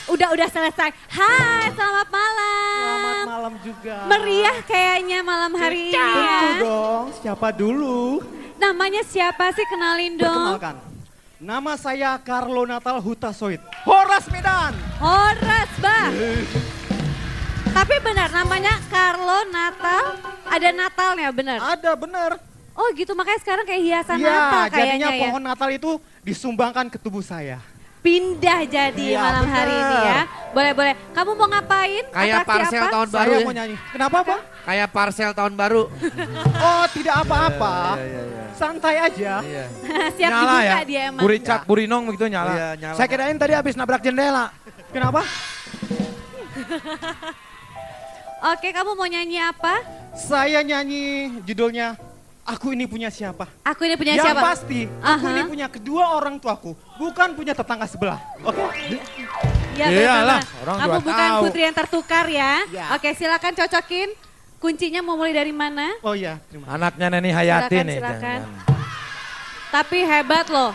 Udah selesai. Hai, selamat malam. Selamat malam juga. Meriah kayaknya malam hari ini Tentu ya. dong, siapa dulu? Namanya siapa sih? Kenalin dong. Perkenalkan. Nama saya Carlo Natal Hutasoid. Horas Medan. Horas, Bah. Tapi benar namanya Carlo Natal. Ada Natalnya benar. Ada bener. Oh gitu, makanya sekarang kayak hiasan Iya, Natal jadinya kayaknya ya. pohon Natal itu disumbangkan ke tubuh saya. pindah jadi Iya, malam hari bener. ini ya. Boleh. Kamu mau ngapain? Kayak Atraksi parsel apa? tahun baru Saya ya. mau nyanyi. Kenapa Bang? Kayak parsel tahun baru. Oh tidak apa-apa. Iya. Santai aja. Iya. Siap Nyala dibuka ya, dia emang. buricak, burinong begitu nyala. Iya, nyala. Saya kirain tadi habis nabrak jendela. Kenapa? Oke, kamu mau nyanyi apa? Saya nyanyi judulnya Aku Ini Punya Siapa. Aku ini punya Yang siapa? pasti, aku Aha. ini punya kedua orang tuaku, bukan punya tetangga sebelah. Oke? Ya, Iyalah, benar-benar. orang Kamu juga bukan tahu. putri yang tertukar ya. Ya. Oke, silakan cocokin. Kuncinya mau mulai dari mana? Oh iya, terima kasih. Anaknya Neni Hayati nih. Silakan. jangan. Tapi hebat loh.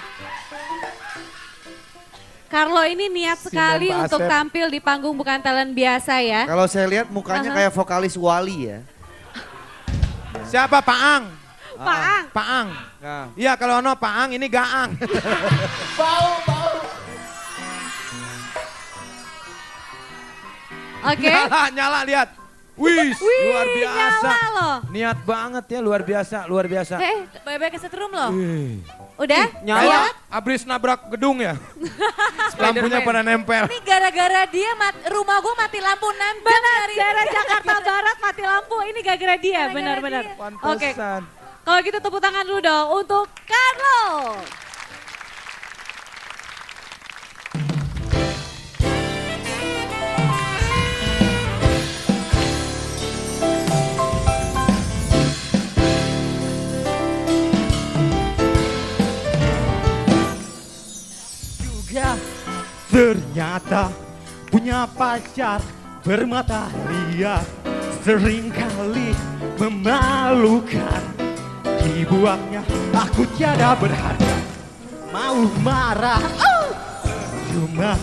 Carlo ini niat sekali Pak untuk Asep. tampil di panggung bukan talent biasa ya. Kalau saya lihat mukanya Aha. kayak vokalis Wali ya. Siapa Paang? Paang. Paang. Nah. Iya kalau no Paang ini Gaang. Oke. Nyala lihat. Wih, luar Wih, biasa. nyala loh. Niat banget ya, luar biasa. Baik-baik kesetrum loh. Wih. Udah? Kayak abis nabrak gedung ya. Lampunya pada nempel. Ini gara-gara dia rumah gue mati lampu 6 jam Benar, dari daerah Jakarta Barat mati lampu. Ini gara-gara dia, Gara-gara benar-benar. dia. Oke, Pantesan. kalau gitu tepuk tangan dulu dong untuk Carlo. Juga ternyata punya pacar bermata liar, seringkali memalukan. Dibuangnya aku tiada berharga, mau marah cuma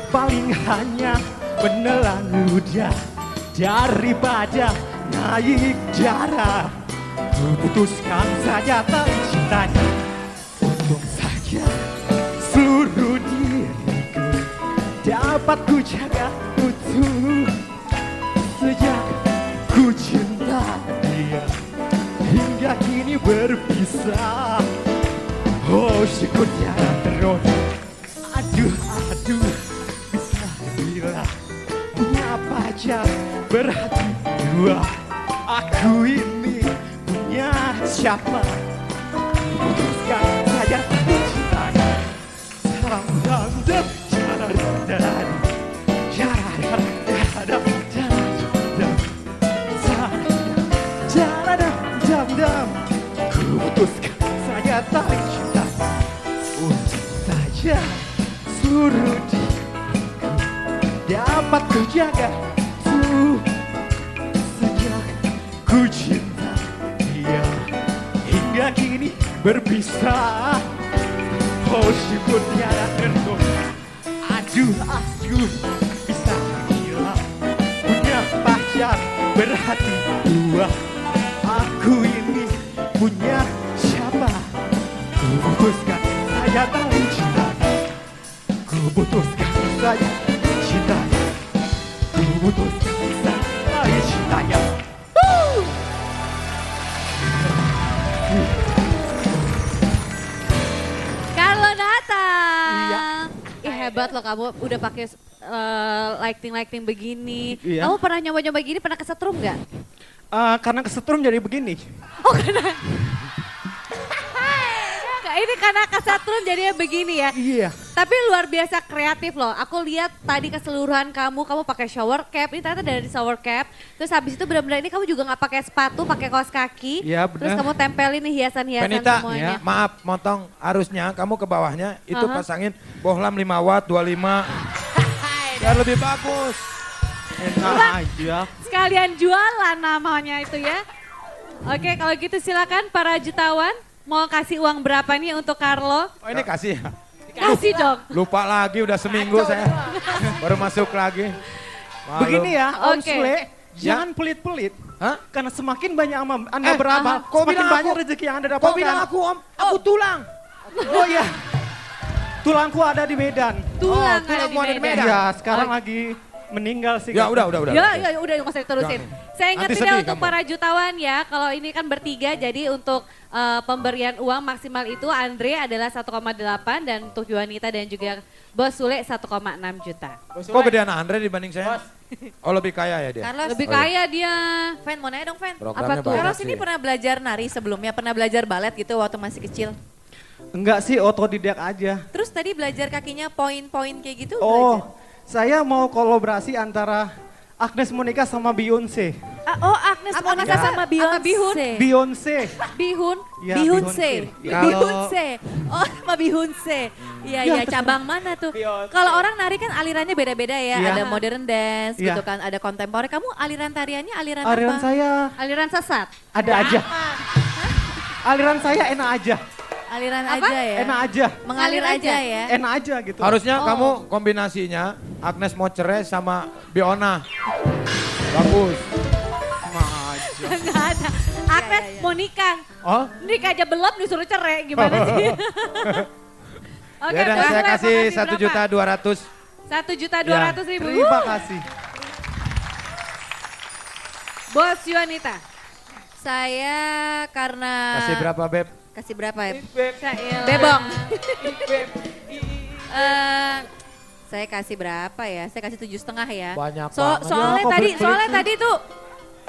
paling hanya menelan ludah. Daripada naik darah, kuputuskan saja tali cintanya. Untung saja seluruh diriku dapat ku jaga utuh. Sejak ku cinta dia hingga kini berpisah. Oh syukurnya terus. Aduh bisa bilang punya pacar berhati dua. Aku ini punya siapa? Putuskan saja tali cintanya. Ku putuskan saja tali cinta. Untung saja seluruh diriku dapat ku jaga tuh. Sejak ku cinta dia hingga kini berpisah. Oh syukur tiada terus. Aduh bisa bilang punya pacar berhati dua. Aku ini punya siapa? Ku putuskan saja tali cintanya. Ku putuskan saja cintanya. Ku putuskan saja tali cintanya. Carlo datang. Iya. Ih hebat loh kamu udah pakai lighting begini. Iya. Kamu pernah nyoba-nyoba gini, pernah kesetrum nggak? Karena kesetrum jadi begini. Nggak, ini karena kesetrum jadinya begini ya. Iya. Tapi luar biasa kreatif loh. Aku lihat tadi keseluruhan kamu pakai shower cap. Ini ternyata dari shower cap. Terus habis itu benar-benar ini kamu juga nggak pakai sepatu, pakai kaos kaki. Iya, Terus benar. kamu tempelin nih hiasan-hiasan Penita, semuanya. ya, maaf motong arusnya, kamu ke bawahnya itu Aha. pasangin bohlam 5 watt 25 biar lebih bagus. Enak aja. Sekalian jualan namanya itu ya. Oke kalau gitu silakan para jutawan. Mau kasih uang berapa nih untuk Carlo? Oh ini kasih ya? Kasih dong. Lupa lagi udah seminggu saya baru masuk lagi. Malu. Begini ya, Om Oke. Sule, jangan pelit-pelit. Hah? Karena semakin banyak Anda beramal, kok semakin bilang banyak aku- rezeki yang Anda Kok dapatkan. bilang aku om? Aku tulang. Oh iya, tulangku ada di Medan. Tulang tulang ada mau ada di di Medan. Medan. Iya, sekarang lagi meninggal sih. Ya udah. Ya udah nggak usah diterusin. Jangan. Saya ingetin Nanti ya sedih untuk kamu. para jutawan ya, kalau ini kan bertiga jadi untuk pemberian uang maksimal itu Andre adalah 1,8 dan untuk Juanita dan juga Bos Sule 1,6 juta. Kok gedean Andre dibanding saya? Oh lebih kaya ya dia? Carlos, Lebih kaya dia. Fan mau nanya dong Fan. Programnya Apa tuh? banyak Carlos sih. ini pernah belajar nari sebelumnya, pernah belajar balet gitu waktu masih kecil. Enggak sih, otodidak aja. Terus tadi belajar kakinya poin-poin kayak gitu Oh, belajar? saya mau kolaborasi antara Agnes Monica sama Beyonce. Agnes Monica sama Beyonce. Beyonce. Bihun. Ya, Beyonce. Kalau- Beyonce. Oh, sama Beyonce. Iya, iya, cabang mana tuh? Kalau orang nari kan alirannya beda-beda ya. Iya. Ada modern dance Iya. gitu kan, ada kontemporer. Kamu aliran tariannya aliran Aliran apa? saya Aliran sesat. ada aja. Aliran saya enak aja. Aliran Apa? aja ya. Enak aja. Mengalir Ngalir aja aja. ya. Enak aja gitu. Harusnya Oh. kamu kombinasinya Agnes mau cerai sama Biona. Bagus. Nggak ada. Agnes iya. mau nikah. Oh? Nikah aja belum disuruh cerai gimana sih? Oke, Ya udah Bos saya Sule, kasih makasih 1.200.000. 1.200.000. Terima kasih. Bos Yuanita. Saya karena... Kasih berapa Beb? Kasih berapa ya? Syail. Bebong. Saya kasih berapa ya? Saya kasih 7,5 ya. Banyak banget. Soalnya Ya, kok tadi, pelit soalnya sih? tadi tuh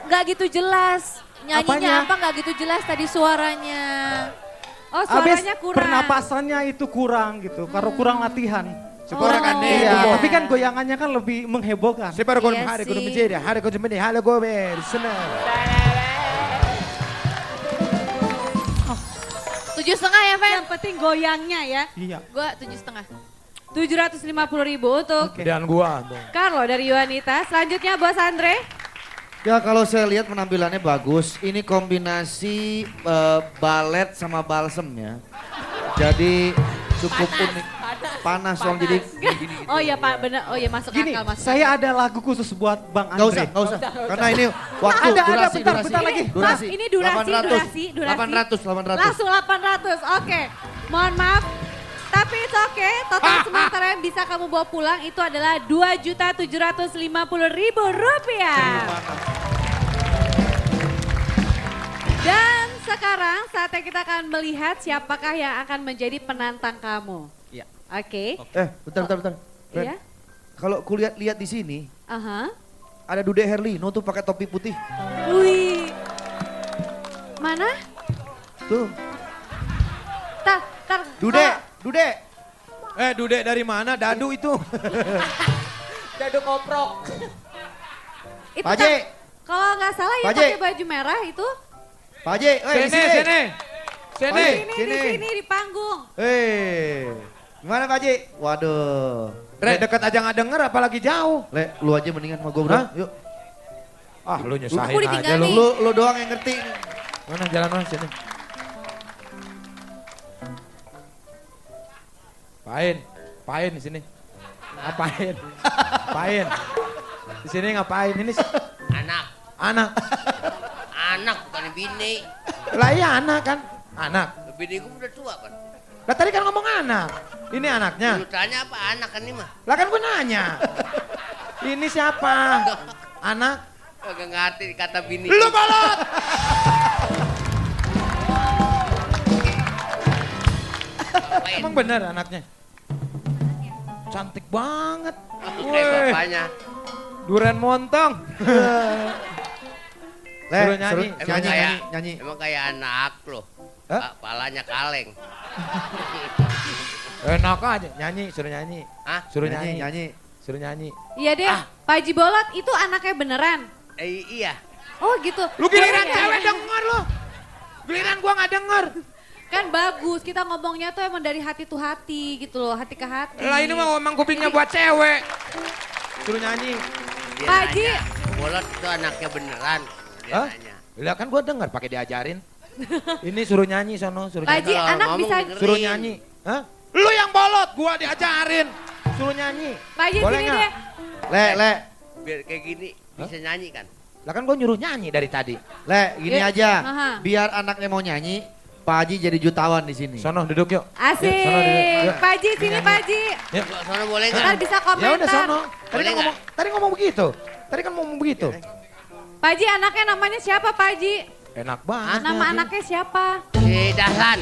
nggak gitu jelas. Nyanyinya Apanya? apa nggak gitu jelas tadi suaranya. Oh Habis suaranya kurang. pernapasannya itu kurang gitu, karena kurang latihan. Sekolah kan nih. Iya, Iya. tapi kan goyangannya kan lebih menghebohkan. Sebar kon Iya hari sih. kudu menjadi hari kudu menjadi halo gue senang. 7,5 ya, Fen? Yang penting goyangnya ya. Iya. Gua 7,5. 750.000 untuk Dan gua. Carlo dari Yuanita. Selanjutnya Bos Andre. Ya kalau saya lihat penampilannya bagus. Ini kombinasi balet sama balsem ya. Jadi cukup unik. Panas soalnya jadi gini. Oh iya Pak, bener. Oh iya masuk Gini, akal masuk saya akal. ada lagu khusus buat Bang Nggak Andre. usah. Karena ini waktu Ada, durasi. bentar lagi. Durasi. Ini durasi. 800. Langsung 800, oke. Mohon maaf, tapi it's oke. Total sementara yang bisa kamu bawa pulang itu adalah Rp2.750.000. Dan sekarang saatnya kita akan melihat siapakah yang akan menjadi penantang kamu. Iya. Oke. Bentar. Ren, Iya. kalau kulihat di sini Aha. ada Dude Herlino tuh pakai topi putih. Wih. Mana? Tuh. Tar. Dude. Dude dari mana? Dadu itu. Itu Pak Haji. kalau nggak salah yang Pak Haji. pakai baju merah itu. Pak Haji, di Sini. Di sini di panggung. Gimana Pak Haji? Waduh. Re dekat aja nggak denger apalagi jauh. Le, lu aja mendingan sama gue bro. Hah? Yuk. Ah lu nyusahin Aku aja ditinggalin. lu. Lu doang yang ngerti. Mana jalan mana sini. Pain di sini. Ngapain? Di sini ngapain? Ini anak. Anak bukan bini. Lah iya anak kan? Anak. Bini gue udah tua kan. Lah tadi kan ngomong anak. Ini anaknya. Lu tanya apa anak kan ini mah? Lah kan gue nanya. Ini siapa? Anak. Kagak ngerti kata bini. Lu balot. Ngapain? Emang bener anaknya? Cantik banget. Kayak Woi, bapaknya. durian montong. Le, Suruh nyanyi. Emang kayak nyanyi. Emang kayak anak lo. Hah? Palanya kaleng. Enak aja, nyanyi, suruh nyanyi. Hah? Suruh nyanyi. Nyanyi. Suruh nyanyi. Iya deh, Pak Haji Bolot itu anaknya beneran. Iya. Oh gitu. Lu giliran Boleh ya? cewek denger lu. Giliran gua nggak denger. Kan bagus, kita ngomongnya tuh emang dari hati tuh hati gitu loh, hati ke hati. Lah ini mah emang kupingnya buat cewek. Suruh nyanyi. Dia Pak Haji. nanya, Bolot itu anaknya beneran. Dia Hah? nanya. Lah kan gua denger pakai diajarin. Ini suruh nyanyi sono, suruh Pak nyanyi. Haji, Kalau anak ngomong bisa, dengerin. Suruh nyanyi. Hah? Lu yang bolot, gua diajarin. Suruh nyanyi. Pak Haji Boleh sini nggak? deh. Le. Biar kayak gini bisa nyanyi kan? Lah kan gua nyuruh nyanyi dari tadi. Le, gini Iya. aja. Aha. Biar anaknya mau nyanyi, Pak Haji jadi jutawan di sini. Sono duduk yuk. Asik. Yuk, sono duduk. Yuk. Pak Haji, sini Pak Haji. Yuk. Sono boleh Ntar nggak? bisa komentar. Ya udah sono. Boleh nggak? Tadi ngomong begitu. Tadi kan ngomong begitu. Pak Haji anaknya namanya siapa Pak Haji? Enak banget. Nama anaknya siapa? Si Dahlan.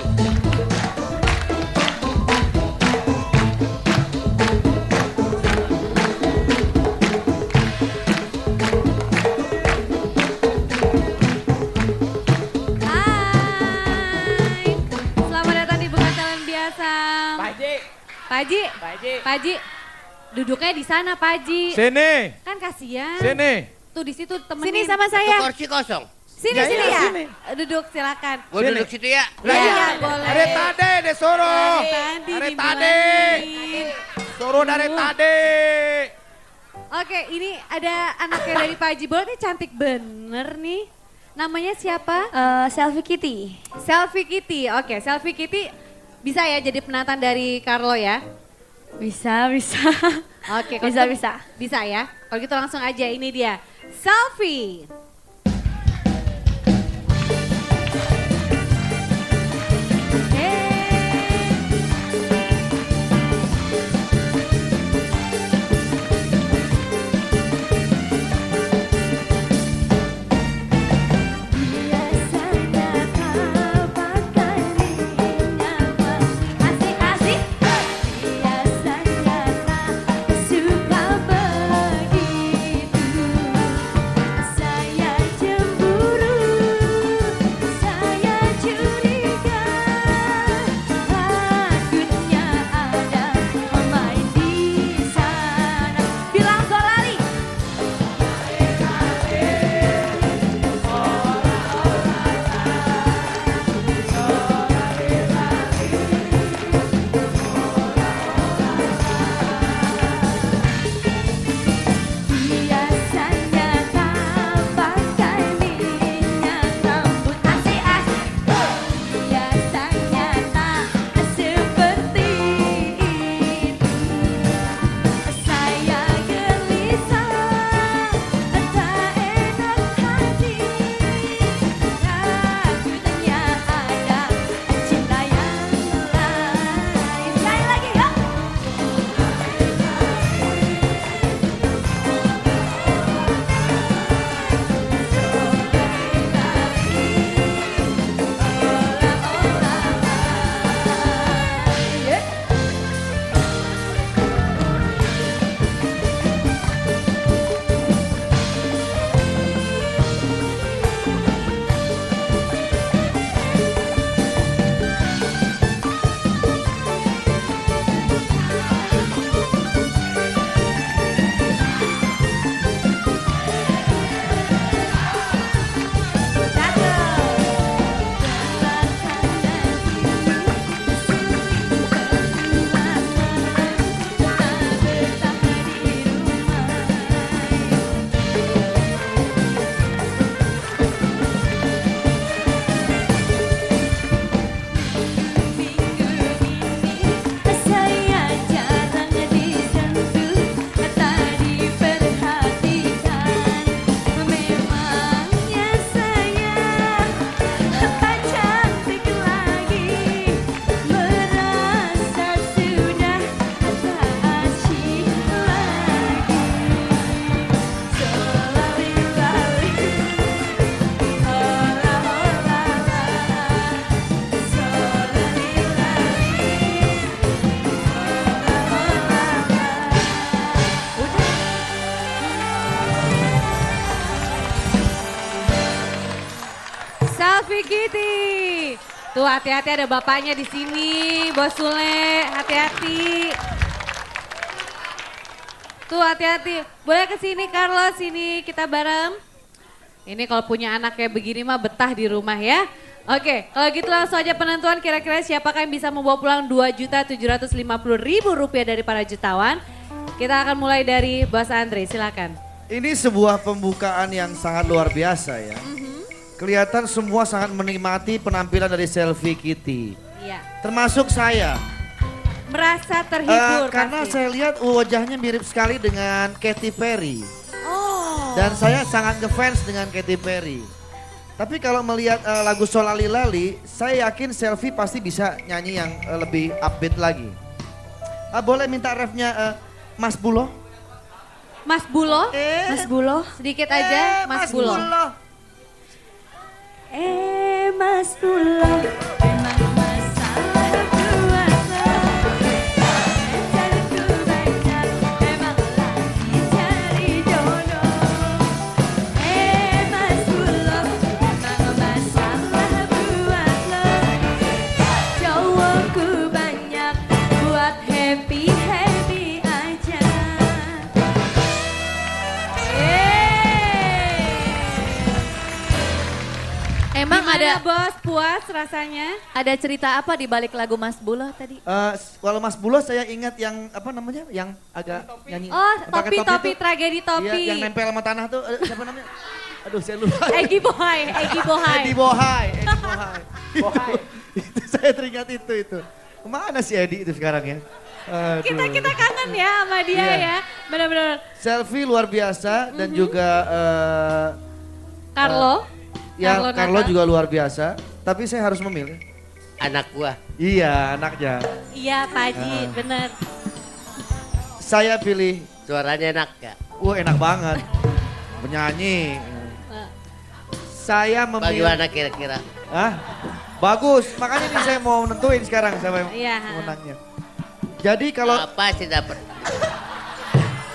Hai. Selamat datang di Bukan Talent Biasa. Pak Haji. Pak Haji. Pak Haji. Pak Haji. Duduknya di sana Pak Haji. Sini. Kan kasihan. Sini. Tuh di situ temenin. Sini sama Itu saya. kursi kosong. Sini Ya, sini ya, ya. sini. Duduk silakan. Gue duduk situ ya. Lah Iya, iya. boleh. Dari tadi deh suruh. Tadi Dari dibilangin. tadi. Suruh dari tadi. Oke, ini ada anaknya dari Pak Haji Bolot, ini cantik bener nih. Namanya siapa? Selfie Kitty. Selfie Kitty. Oke, Selfie Kitty bisa ya jadi penantang dari Carlo ya? Bisa, bisa. Oke, kalau Bisa, gitu- bisa. Bisa ya? Kalau gitu langsung aja, ini dia. Selfie. Biasanya kau pakai minyak asik-asik. Biasanya kau suka begitu. Saya cemburu, saya curiga. Takutnya ada main di sana. Bilang Solali. Biasanya kau pakai minyak rambut asik-asik. Biasanya tak seperti itu. Saya gelisah, tak enak hati. Takutnya ada cinta yang lain. Sekali lagi yuk. Saya jarang disentuh, tak diperhatikan. Memangnya saya tak cantik lagi, merasa sudah tak asyik lagi. Solali-lali, Selfie Kitty. Tuh hati-hati ada bapaknya di sini, Bos Sule, hati-hati. Tuh hati-hati. Boleh ke sini Carlos, sini kita bareng. Ini kalau punya anak kayak begini mah betah di rumah ya. Oke, kalau gitu langsung aja penentuan kira-kira siapakah yang bisa membawa pulang Rp2.750.000 dari para jutawan. Kita akan mulai dari Bos Andre, silakan. Ini sebuah pembukaan yang sangat luar biasa ya. Kelihatan semua sangat menikmati penampilan dari Selfie Kitty. Iya. Termasuk saya. Merasa terhibur Karena pasti. saya lihat wajahnya mirip sekali dengan Katy Perry. Oh. Dan saya sangat ngefans dengan Katy Perry. Tapi kalau melihat lagu Solali Lali, saya yakin Selfie pasti bisa nyanyi yang lebih upbeat lagi. Boleh minta refnya Mas Bulo? Mas Bulo, Mas Bulo. sedikit aja Mas Bulo. Mas Bulo, memang masalah kuasa. Cariku banyak, memang lagi cari jodoh. Mas Bulo, memang masalah buat lo. Cowokku banyak, buat happy-happy aja. Emang Gimana ada bos, puas rasanya? cerita apa di balik lagu Mas Bulo tadi? Kalau Mas Bulo saya ingat yang apa namanya, yang agak nyanyi. Oh, yang pakai topi, tuh. tragedi topi. Iya, yang nempel sama tanah tuh, siapa namanya? Aduh, saya lupa. Egi Bohai, Egi Bohai. Edi Bohai. Itu saya teringat itu. Kemana si Edi itu sekarang ya? Aduh. Kita kangen ya sama dia Iya. ya, benar-benar. Selfie luar biasa dan juga Carlo, Carlo Natal. juga luar biasa. Tapi saya harus memilih. Anak gua. Iya, anaknya. Iya Pak Haji, bener. Saya pilih, Suaranya enak gak? enak banget. Penyanyi. Saya memilih. Bagaimana kira-kira? Bagus. Makanya ini saya mau nentuin sekarang siapa yang Iya. menangnya. Jadi kalau Apa sih dapat?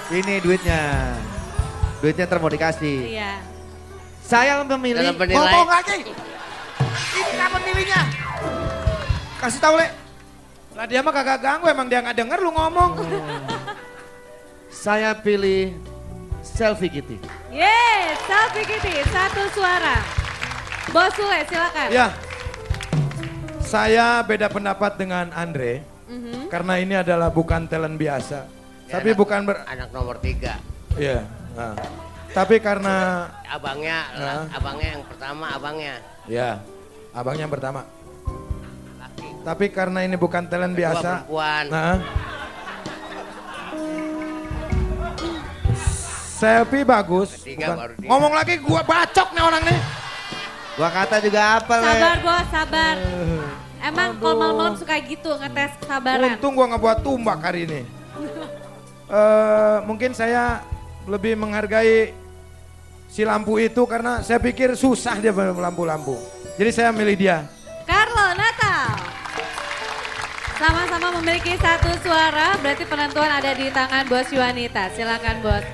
ini duitnya. Duitnya ntar mau dikasih. Iya. Saya memilih. Dalam penilaian. Ngomong lagi. Ini kapan memilihnya? Kasih tahu, Le. Lah dia mah kagak ganggu, emang dia nggak denger lu ngomong. Saya pilih Selfie Kitty. Yes, Selfie Kitty, satu suara. Bos Sule, silakan. Ya, saya beda pendapat dengan Andre. Karena ini adalah bukan talent biasa. Ya, Tapi bukan anak nomor 3. Iya. Nah. Tapi karena Abangnya, abangnya yang pertama abangnya. ya, abangnya yang pertama. Laki. Tapi karena ini bukan talent Kedua biasa. perempuan. Nah. Selfie bagus. Ketiga baru dia. Ngomong lagi gua bacok nih orang nih. Gua kata juga apa, Le? Sabar bos, sabar. Emang kalau malam-malam suka gitu ngetes kesabaran. Untung gua nggak buat tumbak hari ini. Mungkin saya lebih menghargai si lampu itu karena saya pikir susah dia lampu-lampu. Jadi saya milih dia. Carlo Natal. Sama-sama memiliki satu suara, berarti penentuan ada di tangan bos Yuanita. Silakan bos.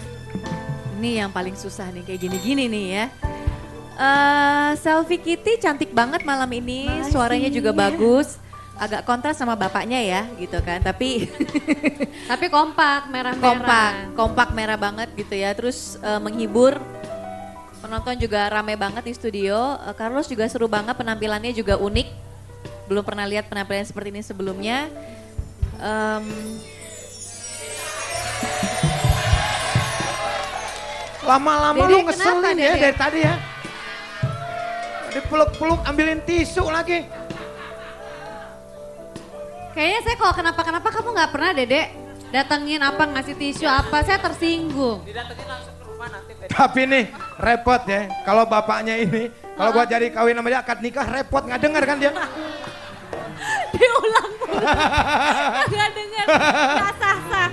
Ini yang paling susah nih kayak gini-gini nih ya. Selfie Kitty cantik banget malam ini, suaranya juga bagus. Agak kontras sama bapaknya ya gitu kan, tapi Tapi kompak, merah-merah. kompak merah banget gitu ya. Terus menghibur, penonton juga rame banget di studio. Carlos juga seru banget, penampilannya juga unik. Belum pernah lihat penampilan seperti ini sebelumnya. Lama-lama Dede, lu kenapa, ngeselin ya Dede? dari tadi ya. Dipeluk-peluk ambilin tisu lagi. Kayaknya saya kalau kenapa-kenapa kamu nggak pernah Dedek datengin apa ngasih tisu apa, saya tersinggung. Tapi nih repot ya. Kalau bapaknya ini, kalau gua jadi kawin sama dia akad nikah repot nggak denger kan dia. Diulang nggak dengar, nggak sah-sah.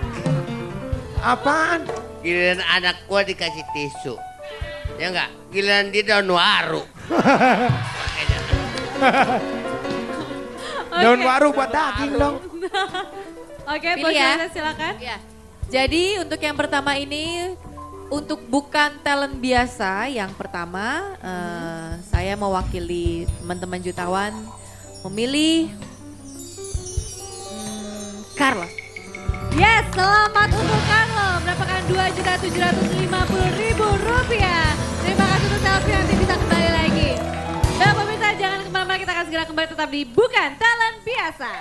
Apaan? Giliran anak gua dikasih tisu. Ya enggak? Giliran dia daun waru. Daun waru buat daging dong. Oke, Pilih bos ya. Yuanita silakan. Ya. Jadi untuk yang pertama ini, untuk bukan talent biasa, yang pertama saya mewakili teman-teman jutawan memilih Carlo. Yes, selamat untuk Carlo mendapatkan Rp2.750.000. Terima kasih untuk Selfie, nanti bisa kembali lagi. Dan pemirsa jangan kemana-mana, kita akan segera kembali tetap di Bukan Talent Biasa.